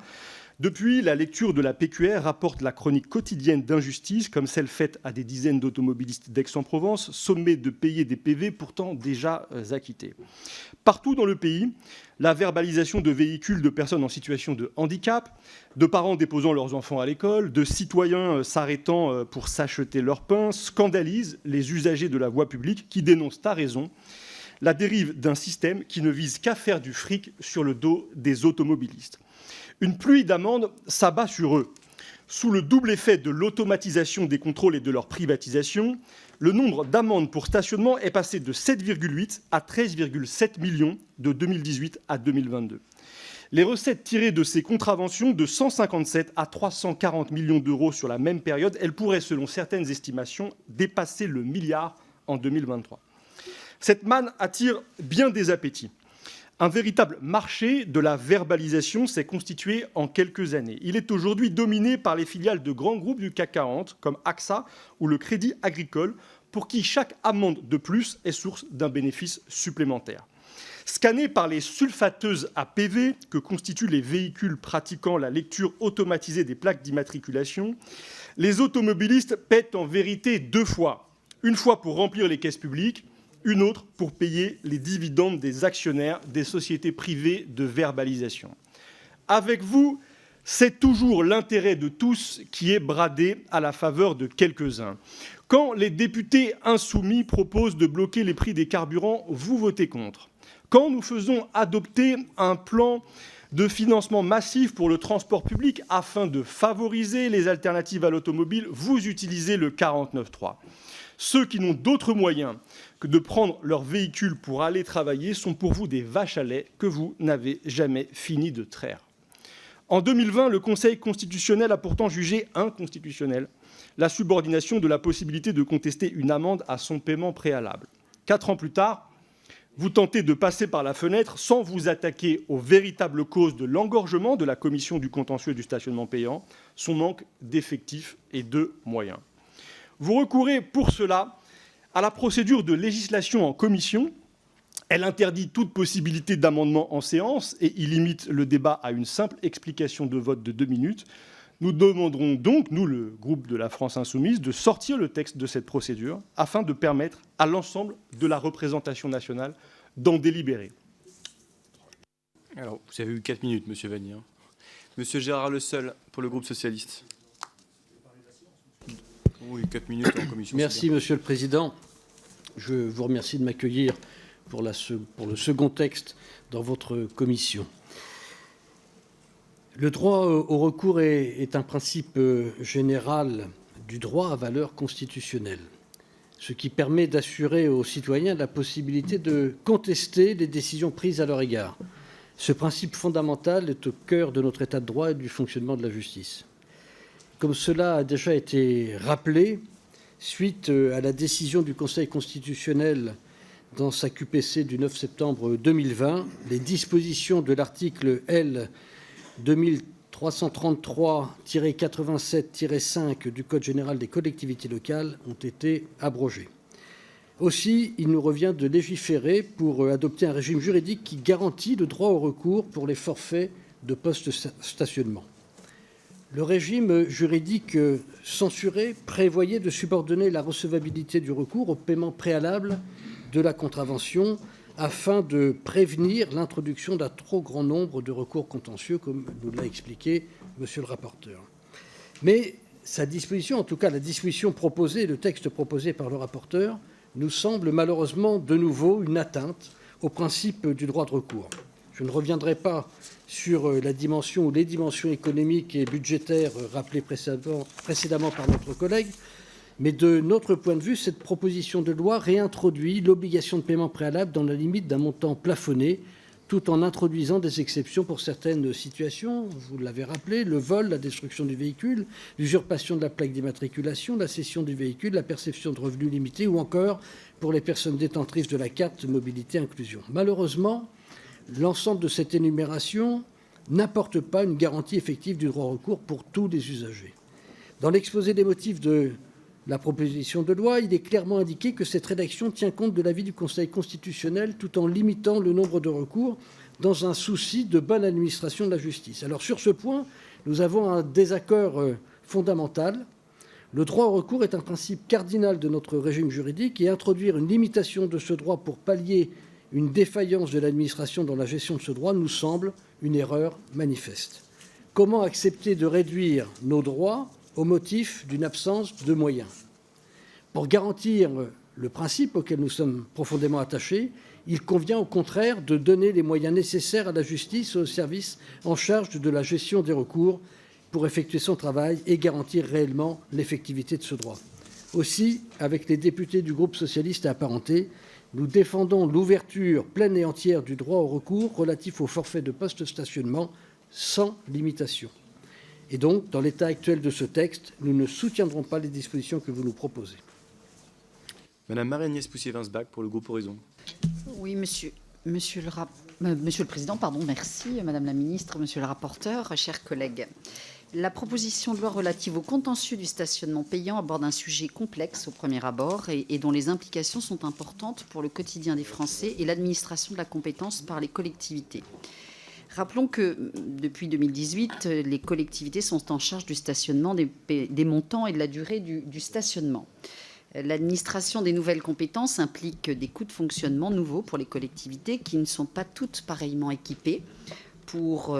S15: Depuis, la lecture de la PQR rapporte la chronique quotidienne d'injustice, comme celle faite à des dizaines d'automobilistes d'Aix-en-Provence, sommés de payer des PV pourtant déjà acquittés. Partout dans le pays, la verbalisation de véhicules de personnes en situation de handicap, de parents déposant leurs enfants à l'école, de citoyens s'arrêtant pour s'acheter leur pain, scandalise les usagers de la voie publique qui dénoncent à raison la dérive d'un système qui ne vise qu'à faire du fric sur le dos des automobilistes. Une pluie d'amendes s'abat sur eux. Sous le double effet de l'automatisation des contrôles et de leur privatisation, le nombre d'amendes pour stationnement est passé de 7,8 à 13,7 millions de 2018 à 2022. Les recettes tirées de ces contraventions de 157 à 340 millions d'euros sur la même période, elles pourraient, selon certaines estimations, dépasser le milliard en 2023. Cette manne attire bien des appétits. Un véritable marché de la verbalisation s'est constitué en quelques années. Il est aujourd'hui dominé par les filiales de grands groupes du CAC 40, comme AXA ou le Crédit Agricole, pour qui chaque amende de plus est source d'un bénéfice supplémentaire. Scannés par les sulfateuses à PV que constituent les véhicules pratiquant la lecture automatisée des plaques d'immatriculation, les automobilistes paient en vérité 2 fois. Une fois pour remplir les caisses publiques, une autre pour payer les dividendes des actionnaires des sociétés privées de verbalisation. Avec vous, c'est toujours l'intérêt de tous qui est bradé à la faveur de quelques-uns. Quand les députés insoumis proposent de bloquer les prix des carburants, vous votez contre. Quand nous faisons adopter un plan de financement massif pour le transport public afin de favoriser les alternatives à l'automobile, vous utilisez le 49.3. Ceux qui n'ont d'autres moyens que de prendre leur véhicule pour aller travailler sont pour vous des vaches à lait que vous n'avez jamais fini de traire. En 2020, le Conseil constitutionnel a pourtant jugé inconstitutionnelle la subordination de la possibilité de contester une amende à son paiement préalable. 4 ans plus tard, vous tentez de passer par la fenêtre sans vous attaquer aux véritables causes de l'engorgement de la commission du contentieux du stationnement payant, son manque d'effectifs et de moyens. Vous recourez pour cela à la procédure de législation en commission. Elle interdit toute possibilité d'amendement en séance et il limite le débat à une simple explication de vote de 2 minutes. Nous demanderons donc, nous, le groupe de la France Insoumise, de sortir le texte de cette procédure afin de permettre à l'ensemble de la représentation nationale d'en délibérer.
S11: Alors, vous avez eu 4 minutes, Monsieur Vannier. Monsieur Gérard Le Seul, pour le groupe socialiste. Oui, 4 minutes en commission.
S9: Merci, Monsieur le Président. Je vous remercie de m'accueillir pour le second texte dans votre commission. Le droit au recours est un principe général du droit à valeur constitutionnelle, ce qui permet d'assurer aux citoyens la possibilité de contester les décisions prises à leur égard. Ce principe fondamental est au cœur de notre État de droit et du fonctionnement de la justice. Comme cela a déjà été rappelé, suite à la décision du Conseil constitutionnel dans sa QPC du 9 septembre 2020, les dispositions de l'article L. 2333-87-5 du Code général des collectivités locales ont été abrogées. Aussi, il nous revient de légiférer pour adopter un régime juridique qui garantit le droit au recours pour les forfaits de post-stationnement. Le régime juridique censuré prévoyait de subordonner la recevabilité du recours au paiement préalable de la contravention afin de prévenir l'introduction d'un trop grand nombre de recours contentieux, comme nous l'a expliqué Monsieur le rapporteur. Mais sa disposition, en tout cas la disposition proposée, le texte proposé par le rapporteur, nous semble malheureusement de nouveau une atteinte au principe du droit de recours. Je ne reviendrai pas sur la dimension ou les dimensions économiques et budgétaires rappelées précédemment par notre collègue, mais de notre point de vue, cette proposition de loi réintroduit l'obligation de paiement préalable dans la limite d'un montant plafonné, tout en introduisant des exceptions pour certaines situations. Vous l'avez rappelé, le vol, la destruction du véhicule, l'usurpation de la plaque d'immatriculation, la cession du véhicule, la perception de revenus limités ou encore pour les personnes détentrices de la carte mobilité inclusion. Malheureusement, l'ensemble de cette énumération n'apporte pas une garantie effective du droit au recours pour tous les usagers. Dans l'exposé des motifs de la proposition de loi, il est clairement indiqué que cette rédaction tient compte de l'avis du Conseil constitutionnel tout en limitant le nombre de recours dans un souci de bonne administration de la justice. Alors sur ce point, nous avons un désaccord fondamental. Le droit au recours est un principe cardinal de notre régime juridique et introduire une limitation de ce droit pour pallier une défaillance de l'administration dans la gestion de ce droit nous semble une erreur manifeste. Comment accepter de réduire nos droits au motif d'une absence de moyens? Pour garantir le principe auquel nous sommes profondément attachés, il convient au contraire de donner les moyens nécessaires à la justice et aux services en charge de la gestion des recours pour effectuer son travail et garantir réellement l'effectivité de ce droit. Aussi, avec les députés du groupe socialiste et apparentés, nous défendons l'ouverture pleine et entière du droit au recours relatif au forfait de post-stationnement sans limitation. Et donc, dans l'état actuel de ce texte, nous ne soutiendrons pas les dispositions que vous nous proposez.
S11: Madame Marie-Agnès Poussier-Vinsbach pour le groupe Horizon.
S1: Oui, Monsieur le Président, merci. Madame la Ministre, Monsieur le rapporteur, chers collègues. La proposition de loi relative au contentieux du stationnement payant aborde un sujet complexe au premier abord et dont les implications sont importantes pour le quotidien des Français et l'administration de la compétence par les collectivités. Rappelons que depuis 2018, les collectivités sont en charge du stationnement, des montants et de la durée du stationnement. L'administration des nouvelles compétences implique des coûts de fonctionnement nouveaux pour les collectivités qui ne sont pas toutes pareillement équipées pour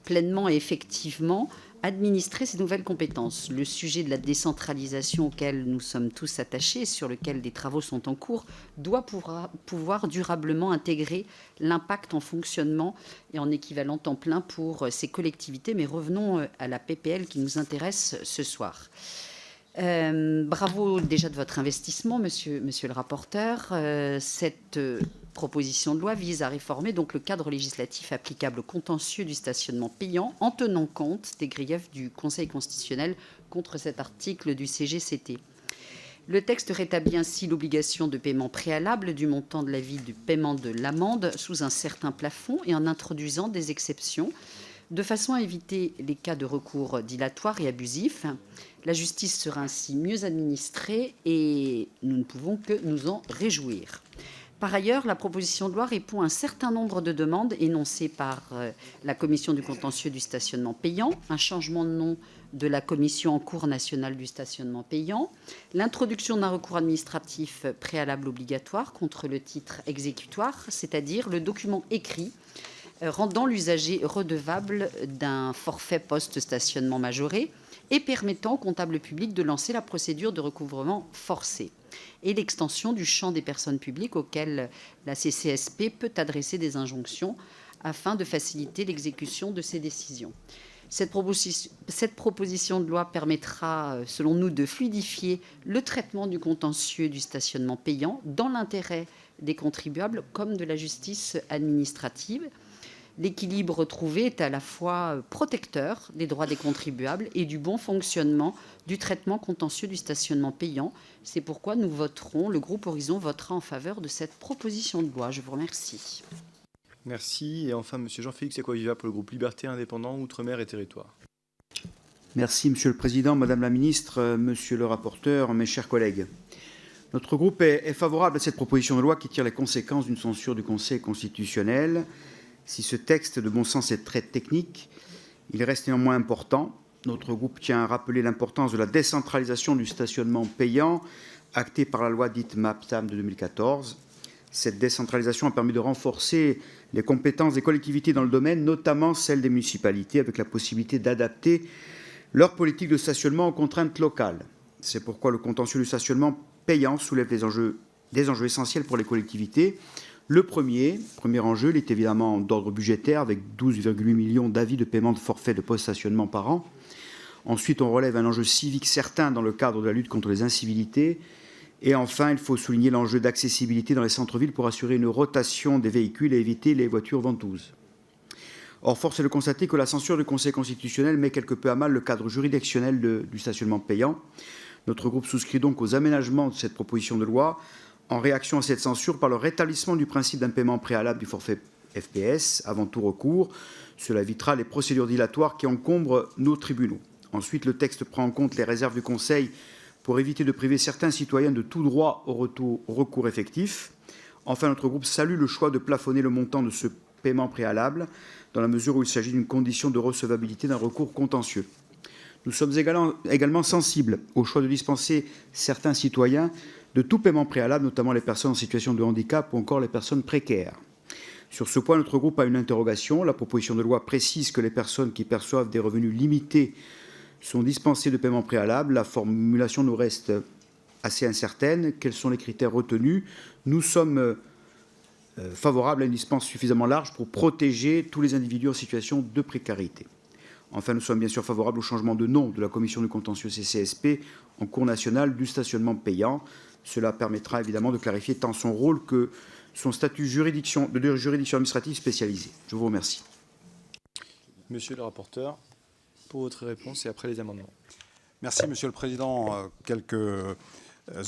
S1: pleinement et effectivement administrer ces nouvelles compétences. Le sujet de la décentralisation auquel nous sommes tous attachés et sur lequel des travaux sont en cours doit pouvoir durablement intégrer l'impact en fonctionnement et en équivalent temps plein pour ces collectivités. Mais revenons à la PPL qui nous intéresse ce soir. Bravo déjà de votre investissement, monsieur le rapporteur. Cette proposition de loi vise à réformer donc le cadre législatif applicable au contentieux du stationnement payant en tenant compte des griefs du Conseil constitutionnel contre cet article du CGCT. Le texte rétablit ainsi l'obligation de paiement préalable du montant de l'avis du paiement de l'amende sous un certain plafond et en introduisant des exceptions de façon à éviter les cas de recours dilatoires et abusifs. La justice sera ainsi mieux administrée et nous ne pouvons que nous en réjouir. Par ailleurs, la proposition de loi répond à un certain nombre de demandes énoncées par la Commission du contentieux du stationnement payant, un changement de nom de la Commission en cours nationale du stationnement payant, l'introduction d'un recours administratif préalable obligatoire contre le titre exécutoire, c'est-à-dire le document écrit rendant l'usager redevable d'un forfait post-stationnement majoré et permettant au comptable public de lancer la procédure de recouvrement forcé, et l'extension du champ des personnes publiques auxquelles la CCSP peut adresser des injonctions afin de faciliter l'exécution de ses décisions. Cette proposition de loi permettra, selon nous, de fluidifier le traitement du contentieux du stationnement payant dans l'intérêt des contribuables comme de la justice administrative. L'équilibre trouvé est à la fois protecteur des droits des contribuables et du bon fonctionnement du traitement contentieux du stationnement payant. C'est pourquoi nous voterons, le groupe Horizon votera en faveur de cette proposition de loi. Je vous remercie.
S11: Merci. Et enfin, M. Jean-Félix Acquaviva pour le groupe Liberté, Indépendants, Outre-mer et Territoires.
S16: Merci, Monsieur le Président, Madame la Ministre, Monsieur le rapporteur, mes chers collègues. Notre groupe est favorable à cette proposition de loi qui tire les conséquences d'une censure du Conseil constitutionnel. Si ce texte de bon sens est très technique, il reste néanmoins important. Notre groupe tient à rappeler l'importance de la décentralisation du stationnement payant actée par la loi dite MAPTAM de 2014. Cette décentralisation a permis de renforcer les compétences des collectivités dans le domaine, notamment celles des municipalités, avec la possibilité d'adapter leur politique de stationnement aux contraintes locales. C'est pourquoi le contentieux du stationnement payant soulève des enjeux essentiels pour les collectivités. Le premier enjeu, il est évidemment d'ordre budgétaire, avec 12,8 millions d'avis de paiement de forfait de post-stationnement par an. Ensuite, on relève un enjeu civique certain dans le cadre de la lutte contre les incivilités. Et enfin, il faut souligner l'enjeu d'accessibilité dans les centres-villes pour assurer une rotation des véhicules et éviter les voitures ventouses. Or, force est de constater que la censure du Conseil constitutionnel met quelque peu à mal le cadre juridictionnel du stationnement payant. Notre groupe souscrit donc aux aménagements de cette proposition de loi en réaction à cette censure par le rétablissement du principe d'un paiement préalable du forfait FPS avant tout recours. Cela évitera les procédures dilatoires qui encombrent nos tribunaux. Ensuite, le texte prend en compte les réserves du Conseil pour éviter de priver certains citoyens de tout droit au recours effectif. Enfin, notre groupe salue le choix de plafonner le montant de ce paiement préalable dans la mesure où il s'agit d'une condition de recevabilité d'un recours contentieux. Nous sommes également sensibles au choix de dispenser certains citoyens de tout paiement préalable, notamment les personnes en situation de handicap ou encore les personnes précaires. Sur ce point, notre groupe a une interrogation. La proposition de loi précise que les personnes qui perçoivent des revenus limités sont dispensées de paiement préalable. La formulation nous reste assez incertaine. Quels sont les critères retenus? Nous sommes favorables à une dispense suffisamment large pour protéger tous les individus en situation de précarité. Enfin, nous sommes bien sûr favorables au changement de nom de la Commission du contentieux CCSP en cours national du stationnement payant. Cela permettra évidemment de clarifier tant son rôle que son statut de juridiction administrative spécialisée. Je vous remercie.
S11: Monsieur le rapporteur, pour votre réponse et après les amendements.
S12: Merci, Monsieur le Président. Quelques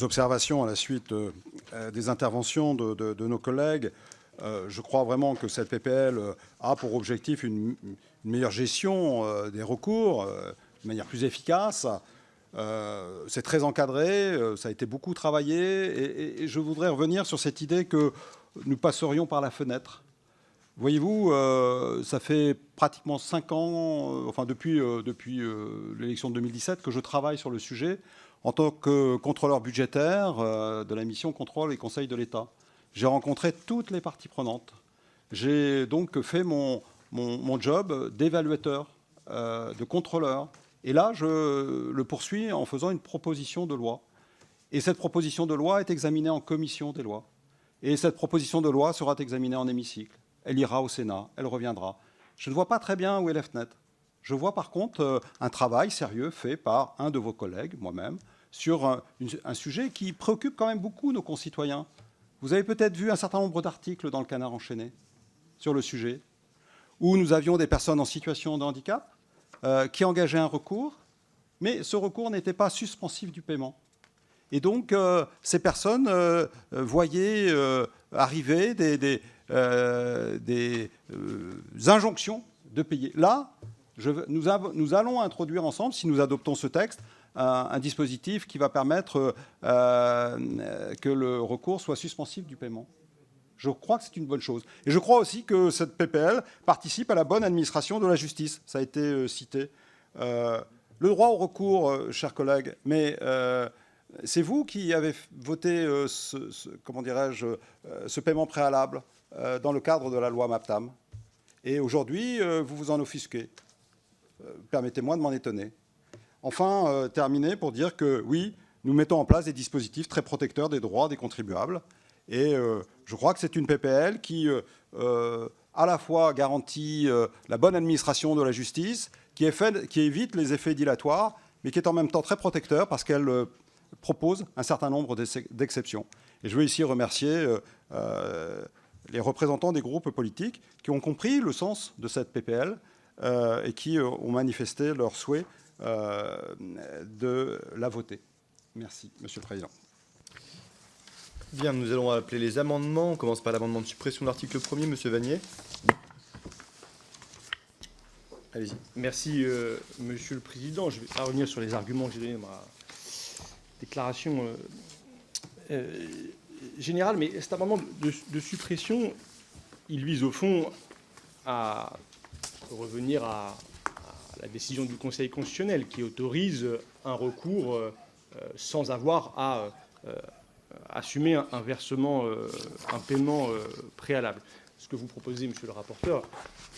S12: observations à la suite des interventions de nos collègues. Je crois vraiment que cette PPL a pour objectif une meilleure gestion des recours, de manière plus efficace. C'est très encadré, ça a été beaucoup travaillé, et je voudrais revenir sur cette idée que nous passerions par la fenêtre. Voyez-vous, ça fait pratiquement 5 ans, enfin depuis l'élection de 2017, que je travaille sur le sujet en tant que contrôleur budgétaire de la mission Contrôle et Conseil de l'État. J'ai rencontré toutes les parties prenantes. J'ai donc fait mon job d'évaluateur, de contrôleur. Et là, je le poursuis en faisant une proposition de loi. Et cette proposition de loi est examinée en commission des lois. Et cette proposition de loi sera examinée en hémicycle. Elle ira au Sénat, elle reviendra. Je ne vois pas très bien où est la fenêtre. Je vois par contre un travail sérieux fait par un de vos collègues, moi-même, sur un sujet qui préoccupe quand même beaucoup nos concitoyens. Vous avez peut-être vu un certain nombre d'articles dans le Canard enchaîné sur le sujet, où nous avions des personnes en situation de handicap qui engageaient un recours, mais ce recours n'était pas suspensif du paiement. Et donc, ces personnes voyaient arriver des injonctions de payer. Là, nous allons introduire ensemble, si nous adoptons ce texte, un dispositif qui va permettre que le recours soit suspensif du paiement. Je crois que c'est une bonne chose. Et je crois aussi que cette PPL participe à la bonne administration de la justice. Ça a été cité. Le droit au recours, chers collègues, mais c'est vous qui avez voté comment dirais-je, ce paiement préalable dans le cadre de la loi MAPTAM. Et aujourd'hui, vous vous en offusquez. Permettez-moi de m'en étonner. Enfin, terminer pour dire que oui, nous mettons en place des dispositifs très protecteurs des droits des contribuables. Et je crois que c'est une PPL qui, à la fois, garantit la bonne administration de la justice, qui évite les effets dilatoires, mais qui est en même temps très protecteur parce qu'elle propose un certain nombre d'exceptions. Et je veux ici remercier les représentants des groupes politiques qui ont compris le sens de cette PPL et qui ont manifesté leur souhait de la voter. Merci, Monsieur le Président.
S17: Bien, nous allons appeler les amendements. On commence par l'amendement de suppression de l'article 1er, Monsieur Vanier. Allez-y.
S15: Merci, Monsieur le Président. Je ne vais pas revenir sur les arguments que j'ai donnés dans ma déclaration générale, mais cet amendement de suppression, il vise au fond à revenir à la décision du Conseil constitutionnel qui autorise un recours sans avoir à assumer un versement, un paiement préalable. Ce que vous proposez, monsieur le rapporteur,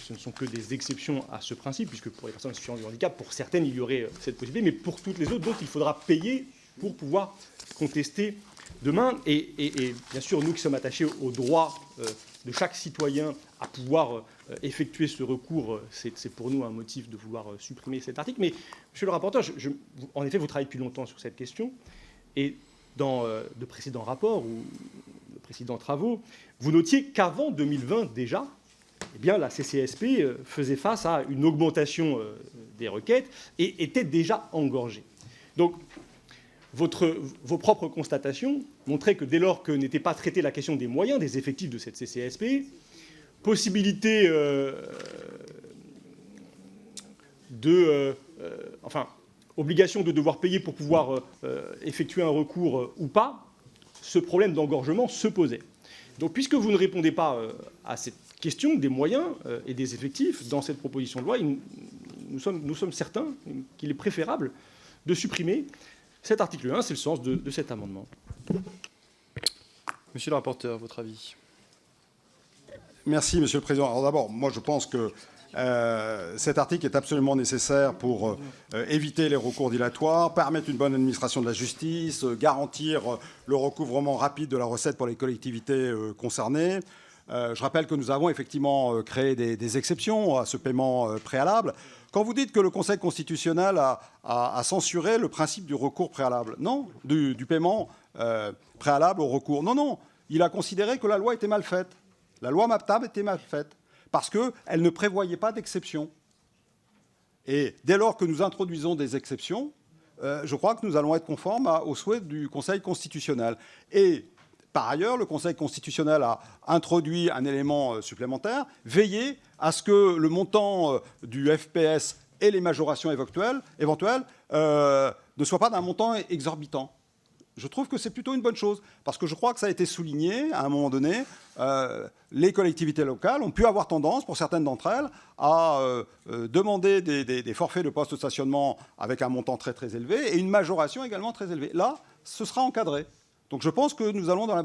S15: ce ne sont que des exceptions à ce principe, puisque pour les personnes en situation de handicap, pour certaines, il y aurait cette possibilité, mais pour toutes les autres, donc il faudra payer pour pouvoir contester demain. Et bien sûr, nous qui sommes attachés au droit de chaque citoyen à pouvoir effectuer ce recours, c'est pour nous un motif de vouloir supprimer cet article. Mais, monsieur le rapporteur, en effet, vous travaillez depuis longtemps sur cette question, et dans de précédents rapports ou de précédents travaux, vous notiez qu'avant 2020 déjà, eh bien, la CCSP faisait face à une augmentation des requêtes et était déjà engorgée. Donc, vos propres constatations montraient que dès lors que n'était pas traitée la question des moyens, des effectifs de cette CCSP, possibilité obligation de devoir payer pour pouvoir effectuer un recours ou pas, ce problème d'engorgement se posait. Donc, puisque vous ne répondez pas à cette question des moyens et des effectifs dans cette proposition de loi, nous sommes certains qu'il est préférable de supprimer cet article 1. C'est le sens de cet amendement.
S17: Monsieur le rapporteur, votre avis?
S12: Merci, Monsieur le Président. Alors d'abord, moi je pense que cet article est absolument nécessaire pour éviter les recours dilatoires, permettre une bonne administration de la justice, garantir le recouvrement rapide de la recette pour les collectivités concernées. Je rappelle que nous avons effectivement créé des exceptions à ce paiement préalable. Quand vous dites que le Conseil constitutionnel a censuré le principe du recours préalable, non, du paiement préalable au recours, non, il a considéré que la loi était mal faite. La loi MAPTAM était mal faite parce qu'elle ne prévoyait pas d'exception. Et dès lors que nous introduisons des exceptions, je crois que nous allons être conformes aux souhaits du Conseil constitutionnel. Et par ailleurs, le Conseil constitutionnel a introduit un élément supplémentaire, veiller à ce que le montant du FPS et les majorations éventuelles ne soient pas d'un montant exorbitant. Je trouve que c'est plutôt une bonne chose, parce que je crois que ça a été souligné à un moment donné. Les collectivités locales ont pu avoir tendance, pour certaines d'entre elles, à demander des forfaits de poste de stationnement avec un montant très très élevé et une majoration également très élevée. Là, ce sera encadré. Donc je pense que nous allons dans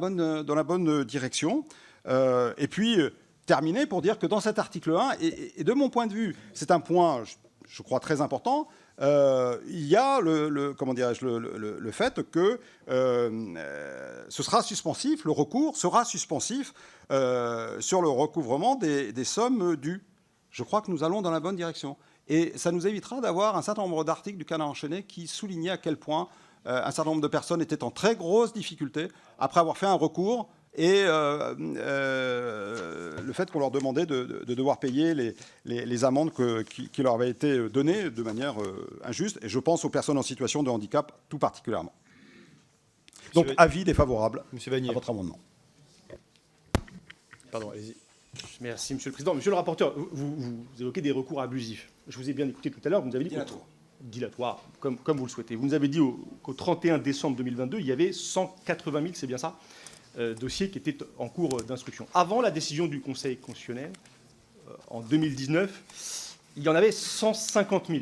S12: la bonne direction. Et puis, terminer pour dire que dans cet article 1, et de mon point de vue, c'est un point, je crois, très important, il y a le fait que ce sera suspensif, le recours sera suspensif sur le recouvrement des sommes dues. Je crois que nous allons dans la bonne direction. Et ça nous évitera d'avoir un certain nombre d'articles du Canard enchaîné qui soulignaient à quel point un certain nombre de personnes étaient en très grosse difficulté après avoir fait un recours et le fait qu'on leur demandait de devoir payer les amendes qui leur avaient été données de manière injuste. Et je pense aux personnes en situation de handicap tout particulièrement. Donc, avis défavorable à votre amendement.
S15: Pardon, allez-y. Merci, Monsieur le Président. Monsieur le rapporteur, vous évoquez des recours abusifs. Je vous ai bien écouté tout à l'heure, vous nous avez dit... Dilatoire, comme vous le souhaitez. Vous nous avez dit qu'au 31 décembre 2022, il y avait 180 000, c'est bien ça, dossiers qui étaient en cours d'instruction. Avant la décision du Conseil constitutionnel, en 2019, il y en avait 150 000.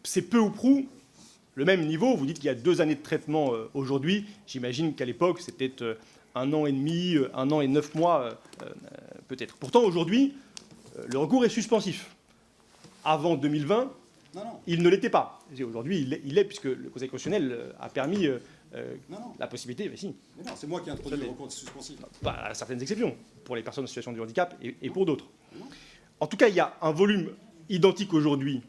S15: C'est peu ou prou le même niveau. Vous dites qu'il y a 2 années de traitement aujourd'hui. J'imagine qu'à l'époque, c'était 1 an et demi, 1 an et 9 mois, peut-être. Pourtant, aujourd'hui, le recours est suspensif. Avant 2020, il ne l'était pas. Aujourd'hui, il l'est, puisque le Conseil constitutionnel a permis la possibilité... Mais si.
S12: Mais non, c'est moi qui ai introduit le recours suspensif.
S15: À certaines exceptions, pour les personnes en situation de handicap et pour d'autres. En tout cas, il y a un volume identique aujourd'hui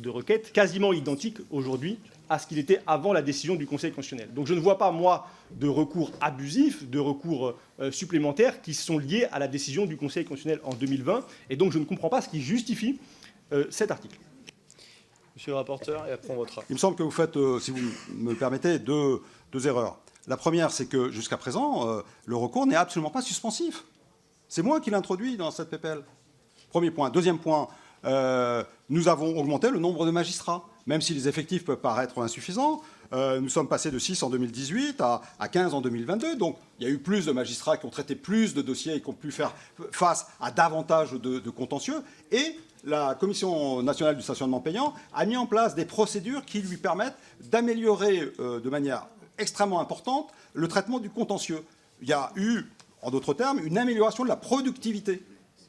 S15: de requêtes, quasiment identique aujourd'hui à ce qu'il était avant la décision du Conseil constitutionnel. Donc je ne vois pas, moi, de recours abusifs, de recours supplémentaires qui sont liés à la décision du Conseil constitutionnel en 2020. Et donc je ne comprends pas ce qui justifie cet article.
S17: Monsieur le rapporteur, et après on votera.
S12: Il me semble que vous faites, si vous me le permettez, deux erreurs. La première, c'est que jusqu'à présent, le recours n'est absolument pas suspensif. C'est moi qui l'introduis dans cette PPL. Premier point. Deuxième point, nous avons augmenté le nombre de magistrats. Même si les effectifs peuvent paraître insuffisants, nous sommes passés de 6 en 2018 à 15 en 2022. Donc il y a eu plus de magistrats qui ont traité plus de dossiers et qui ont pu faire face à davantage de contentieux. Et la Commission nationale du stationnement payant a mis en place des procédures qui lui permettent d'améliorer de manière extrêmement importante le traitement du contentieux. Il y a eu, en d'autres termes, une amélioration de la productivité.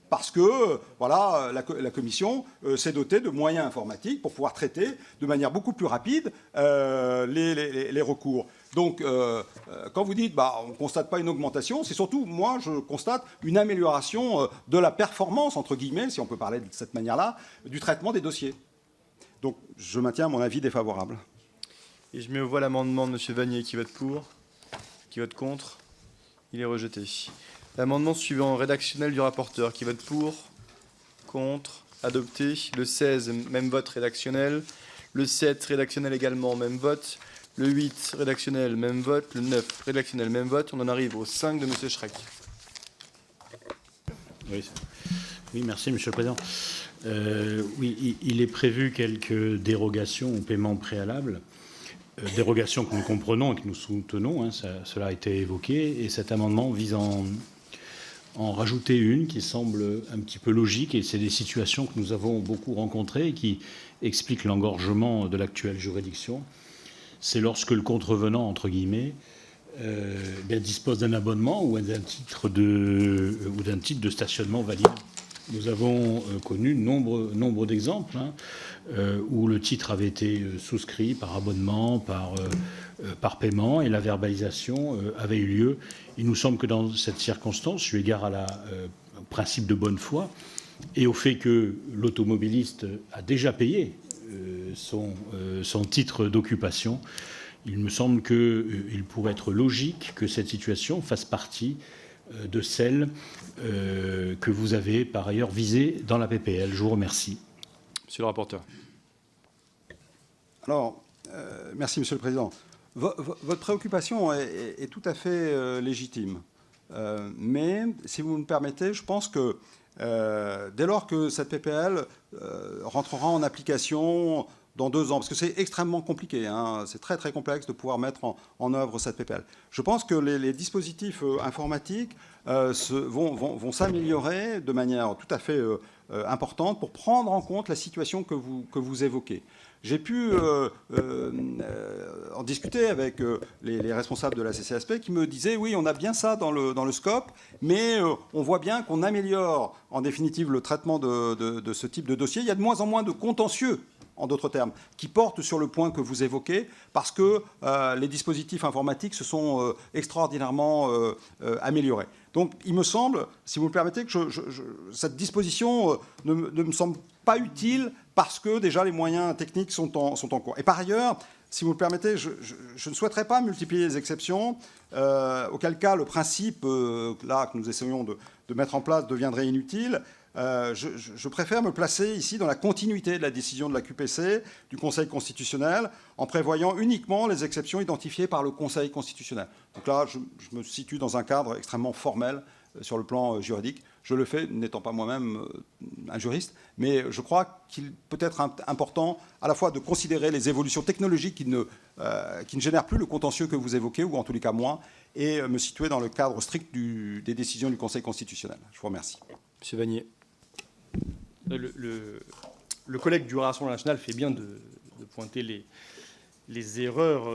S12: Parce que voilà, la Commission s'est dotée de moyens informatiques pour pouvoir traiter de manière beaucoup plus rapide les recours. Donc, quand vous dites on ne constate pas une augmentation, c'est surtout, moi, je constate une amélioration de la performance, entre guillemets, si on peut parler de cette manière-là, du traitement des dossiers. Donc, je maintiens mon avis défavorable.
S17: Et je mets au voie l'amendement de M. Vannier qui vote pour, qui vote contre. Il est rejeté. L'amendement suivant, rédactionnel du rapporteur, qui vote pour, contre, adopté. Le 16, même vote rédactionnel. Le 7, rédactionnel également, même vote. Le 8, rédactionnel, même vote. Le 9, rédactionnel, même vote. On en arrive au 5 de M. Schreck.
S14: Oui, merci, Monsieur le Président. Oui, il est prévu quelques dérogations au paiement préalable. Dérogations que nous comprenons et que nous soutenons, cela a été évoqué. Et cet amendement vise en rajouter une qui semble un petit peu logique, et c'est des situations que nous avons beaucoup rencontrées et qui expliquent l'engorgement de l'actuelle juridiction. C'est lorsque le contrevenant, entre guillemets, dispose d'un abonnement ou d'un titre de stationnement valide. Nous avons connu nombre d'exemples où le titre avait été souscrit par abonnement, par paiement, et la verbalisation avait eu lieu. Il nous semble que dans cette circonstance, eu égard au principe de bonne foi et au fait que l'automobiliste a déjà payé son titre d'occupation, il me semble qu'il pourrait être logique que cette situation fasse partie de celle que vous avez par ailleurs visée dans la PPL. Je vous remercie.
S17: Monsieur le rapporteur.
S12: Alors, merci, Monsieur le Président. Votre préoccupation est tout à fait légitime. Mais, si vous me permettez, je pense que dès lors que cette PPL rentrera en application dans 2 ans, parce que c'est extrêmement compliqué, c'est très très complexe de pouvoir mettre en œuvre cette PPL. Je pense que les dispositifs informatiques vont s'améliorer de manière tout à fait importante pour prendre en compte la situation que vous évoquez. J'ai pu en discuter avec les responsables de la CCSP qui me disaient oui, on a bien ça dans le scope, mais on voit bien qu'on améliore en définitive le traitement de ce type de dossier. Il y a de moins en moins de contentieux, en d'autres termes, qui portent sur le point que vous évoquez, parce que les dispositifs informatiques se sont extraordinairement améliorés. Donc, il me semble, si vous me permettez, que cette disposition ne me semble pas utile parce que déjà les moyens techniques sont en cours. Et par ailleurs, si vous me permettez, je ne souhaiterais pas multiplier les exceptions, auquel cas le principe là que nous essayons de mettre en place deviendrait inutile. Je préfère me placer ici dans la continuité de la décision de la QPC, du Conseil constitutionnel, en prévoyant uniquement les exceptions identifiées par le Conseil constitutionnel. Donc là, je me situe dans un cadre extrêmement formel sur le plan juridique. Je le fais, n'étant pas moi-même un juriste, mais je crois qu'il peut être important à la fois de considérer les évolutions technologiques qui ne génèrent plus le contentieux que vous évoquez, ou en tous les cas moins, et me situer dans le cadre strict des décisions du Conseil constitutionnel. Je vous remercie.
S17: Monsieur Vannier.
S15: Le collègue du Rassemblement national fait bien de pointer les erreurs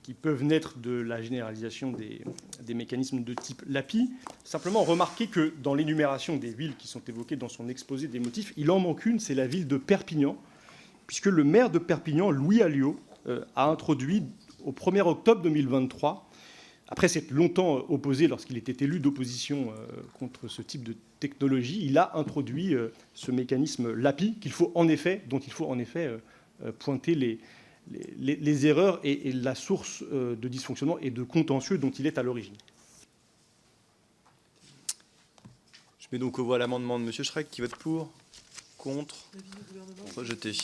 S15: qui peuvent naître de la généralisation des mécanismes de type LAPI. Simplement remarquer que dans l'énumération des villes qui sont évoquées dans son exposé des motifs, il en manque une, c'est la ville de Perpignan, puisque le maire de Perpignan, Louis Alliot, a introduit au 1er octobre 2023, après s'être longtemps opposé lorsqu'il était élu d'opposition contre ce type de technologie, il a introduit ce mécanisme LAPI dont il faut en effet pointer les erreurs et la source de dysfonctionnement et de contentieux dont il est à l'origine.
S17: Je mets donc aux voix l'amendement de M. Schreck qui vote pour, contre, rejeté.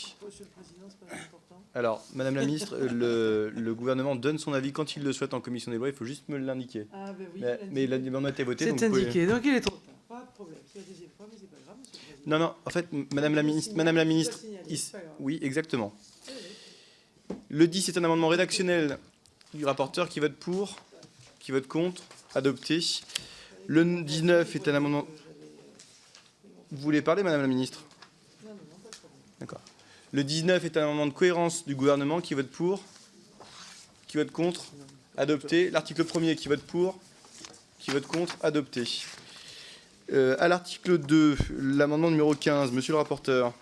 S17: Alors, Madame la Ministre, le gouvernement donne son avis quand il le souhaite en commission des lois, il faut juste me l'indiquer.
S4: Ah, ben oui,
S17: mais l'amendement a été voté.
S4: C'est indiqué, donc il est trop tard. Pas de problème, c'est la deuxième fois, mais c'est pas grave.
S17: Non, en fait, Madame la Ministre, oui, exactement. Le 10 est un amendement rédactionnel du rapporteur qui vote pour, qui vote contre, adopté. Le 19 est un amendement... Vous voulez parler, Madame la Ministre? D'accord. Le 19 est un amendement de cohérence du gouvernement qui vote pour, qui vote contre, adopté. L'article 1er qui vote pour, qui vote contre, adopté. À l'article 2, l'amendement numéro 15, monsieur le rapporteur.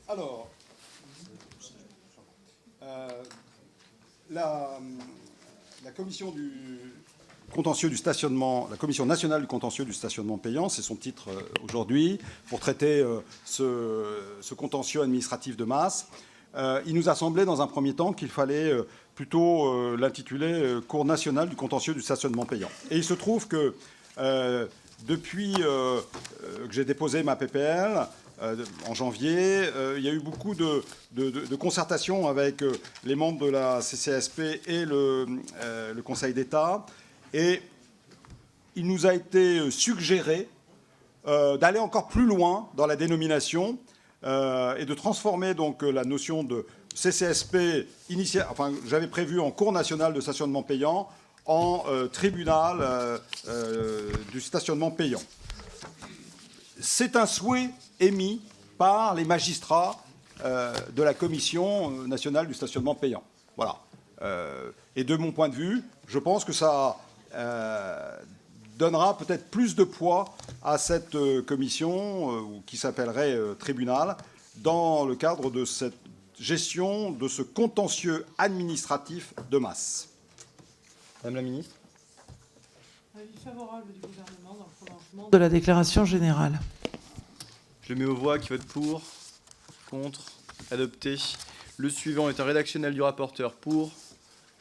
S12: Alors, la commission du contentieux du stationnement, la Commission nationale du contentieux du stationnement payant, c'est son titre aujourd'hui, pour traiter ce contentieux administratif de masse. Il nous a semblé dans un premier temps qu'il fallait plutôt l'intituler Cour nationale du contentieux du stationnement payant. Et il se trouve que depuis que j'ai déposé ma PPL en janvier, il y a eu beaucoup de concertations avec les membres de la CCSP et le Conseil d'État. Et il nous a été suggéré d'aller encore plus loin dans la dénomination et de transformer donc la notion de CCSP initiale, enfin j'avais prévu en Cour nationale de stationnement payant, en tribunal du stationnement payant. C'est un souhait émis par les magistrats de la Commission nationale du stationnement payant. Voilà. Et de mon point de vue, je pense que ça donnera peut-être plus de poids à cette commission, qui s'appellerait tribunal, dans le cadre de cette gestion de ce contentieux administratif de masse.
S17: Madame la Ministre.
S4: Avis favorable du gouvernement dans le prolongement de la déclaration générale.
S17: Je le mets aux voix qui vote pour, contre, adopté. Le suivant est un rédactionnel du rapporteur pour,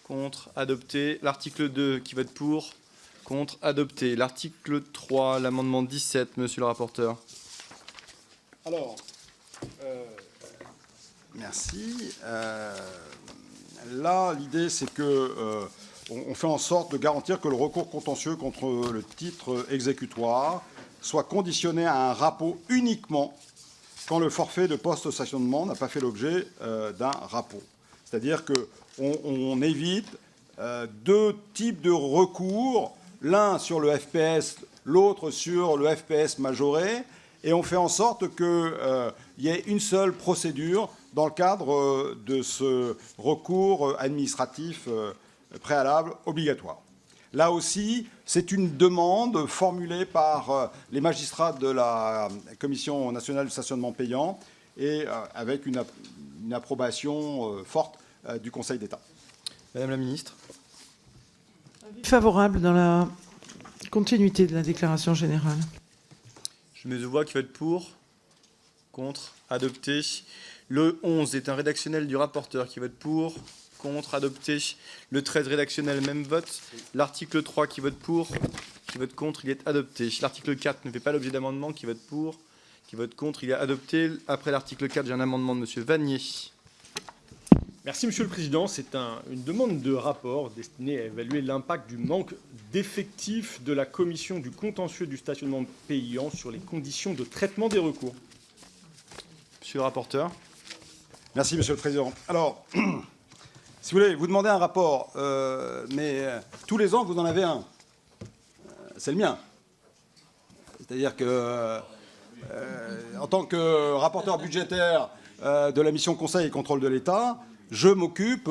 S17: contre, adopté. L'article 2 qui vote pour, contre, adopté. L'article 3, l'amendement 17, monsieur le rapporteur.
S12: Alors, merci. Là, l'idée, c'est que on fait en sorte de garantir que le recours contentieux contre le titre exécutoire soit conditionné à un rapport uniquement quand le forfait de post-stationnement n'a pas fait l'objet d'un rapport. C'est-à-dire qu'on évite deux types de recours, l'un sur le FPS, l'autre sur le FPS majoré, et on fait en sorte qu'il y ait une seule procédure dans le cadre de ce recours administratif préalable obligatoire. Là aussi, c'est une demande formulée par les magistrats de la Commission nationale du stationnement payant et avec une approbation forte du Conseil d'État.
S17: Madame la Ministre.
S4: Avis favorable dans la continuité de la déclaration générale.
S17: Je mets aux voix qui vote pour, contre, adopté. Le 11 est un rédactionnel du rapporteur qui vote pour, contre, adopté. Le 13 rédactionnel, même vote. L'article 3 qui vote pour, qui vote contre, il est adopté. L'article 4 ne fait pas l'objet d'amendement, qui vote pour, qui vote contre, il est adopté. Après l'article 4, j'ai un amendement de M. Vannier.
S15: Merci, Monsieur le Président. C'est une demande de rapport destinée à évaluer l'impact du manque d'effectifs de la Commission du contentieux du stationnement payant sur les conditions de traitement des recours.
S17: Monsieur le rapporteur.
S12: Merci, Monsieur le Président. Alors, Si vous voulez, vous demandez un rapport, mais tous les ans, vous en avez un. C'est le mien. C'est-à-dire que, en tant que rapporteur budgétaire de la mission Conseil et contrôle de l'État, je m'occupe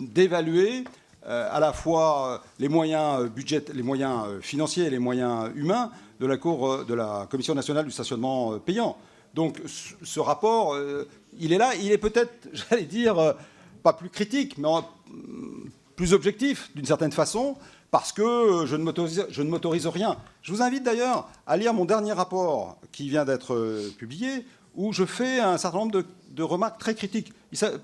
S12: d'évaluer à la fois les moyens financiers et les moyens humains de la Commission nationale du stationnement payant. Donc ce rapport, il est là, il est peut-être, j'allais dire, pas plus critique, mais plus objectif d'une certaine façon, parce que je ne m'autorise rien. Je vous invite d'ailleurs à lire mon dernier rapport qui vient d'être publié, où je fais un certain nombre de remarques très critiques.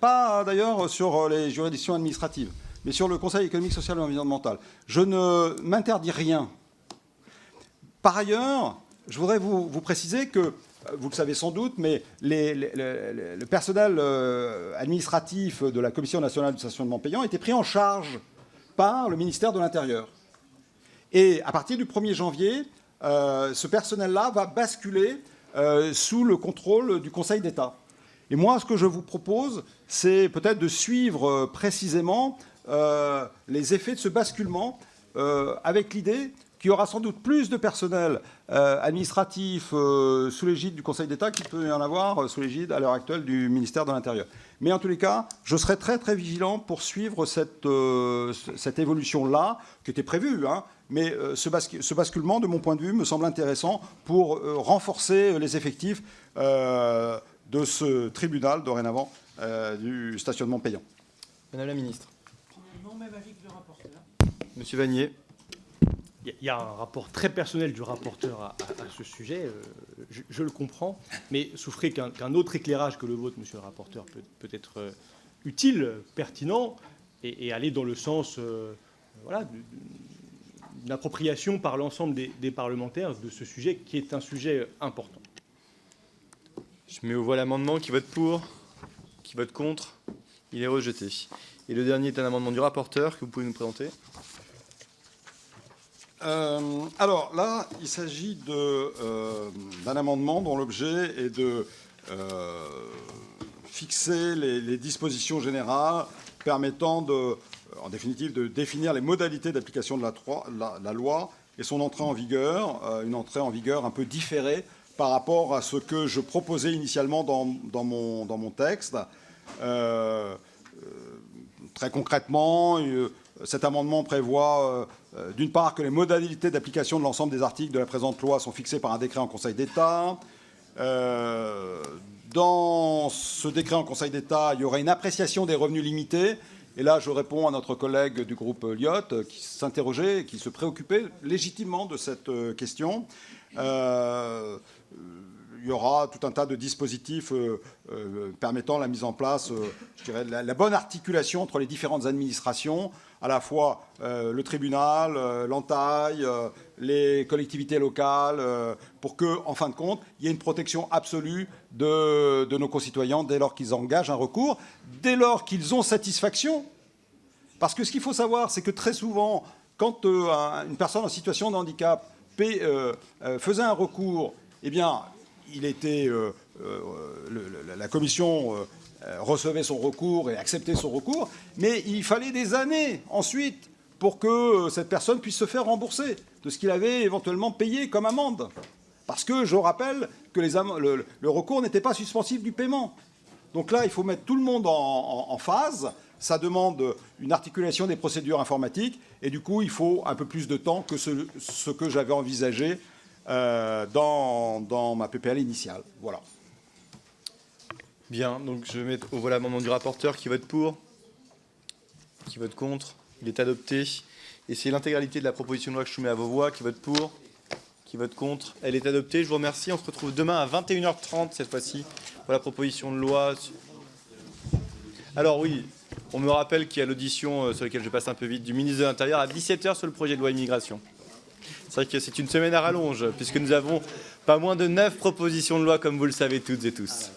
S12: Pas d'ailleurs sur les juridictions administratives, mais sur le Conseil économique, social et environnemental. Je ne m'interdis rien. Par ailleurs, je voudrais vous préciser que, vous le savez sans doute, mais le personnel administratif de la Commission nationale du stationnement payant était pris en charge par le ministère de l'Intérieur. Et à partir du 1er janvier, ce personnel-là va basculer sous le contrôle du Conseil d'État. Et moi, ce que je vous propose, c'est peut-être de suivre précisément les effets de ce basculement avec l'idée qu'il y aura sans doute plus de personnel administratif sous l'égide du Conseil d'État qu'il peut y en avoir sous l'égide à l'heure actuelle du ministère de l'Intérieur. Mais en tous les cas, je serai très très vigilant pour suivre cette évolution-là, qui était prévue, hein, mais ce basculement, de mon point de vue, me semble intéressant pour renforcer les effectifs de ce tribunal, dorénavant, du stationnement payant.
S17: Madame la ministre.
S11: Non, même avis que le rapporteur.
S17: Monsieur Vanier.
S15: Il y a un rapport très personnel du rapporteur à ce sujet, je le comprends, mais souffrez qu'un autre éclairage que le vôtre, monsieur le rapporteur, peut être utile, pertinent, et aller dans le sens voilà, d'une appropriation par l'ensemble des parlementaires de ce sujet qui est un sujet important.
S17: Je mets aux voix l'amendement. Qui vote pour? Qui vote contre? Il est rejeté. Et le dernier est un amendement du rapporteur que vous pouvez nous présenter.
S12: Alors là, il s'agit d'un amendement dont l'objet est de fixer les dispositions générales permettant, en définitive, de définir les modalités d'application de la loi et son entrée en vigueur, une entrée en vigueur un peu différée par rapport à ce que je proposais initialement dans mon texte. Très concrètement, cet amendement prévoit, d'une part, que les modalités d'application de l'ensemble des articles de la présente loi sont fixées par un décret en Conseil d'État. Dans ce décret en Conseil d'État, il y aurait une appréciation des revenus limités. Et là, je réponds à notre collègue du groupe Lyotte qui s'interrogeait, qui se préoccupait légitimement de cette question. Il y aura tout un tas de dispositifs permettant la mise en place, je dirais, la bonne articulation entre les différentes administrations, à la fois le tribunal, l'entaille, les collectivités locales, pour que, en fin de compte, il y ait une protection absolue de nos concitoyens dès lors qu'ils engagent un recours, dès lors qu'ils ont satisfaction. Parce que ce qu'il faut savoir, c'est que très souvent, quand une personne en situation de handicap faisait un recours, eh bien, la commission recevait son recours et acceptait son recours, mais il fallait des années ensuite pour que cette personne puisse se faire rembourser de ce qu'il avait éventuellement payé comme amende. Parce que je rappelle que le recours n'était pas suspensif du paiement. Donc là, il faut mettre tout le monde en phase. Ça demande une articulation des procédures informatiques et du coup, il faut un peu plus de temps que ce que j'avais envisagé dans ma PPL initiale. Voilà.
S17: Bien, donc je mets au voie l'amendement du rapporteur. Qui vote pour? Qui vote contre? Il est adopté. Et c'est l'intégralité de la proposition de loi que je soumets à vos voix. Qui vote pour? Qui vote contre? Elle est adoptée. Je vous remercie. On se retrouve demain à 21h30 cette fois-ci pour la proposition de loi. Alors oui, on me rappelle qu'il y a l'audition sur laquelle je passe un peu vite du ministre de l'Intérieur à 17h sur le projet de loi immigration. C'est vrai que c'est une semaine à rallonge puisque nous avons pas moins de 9 propositions de loi comme vous le savez toutes et tous.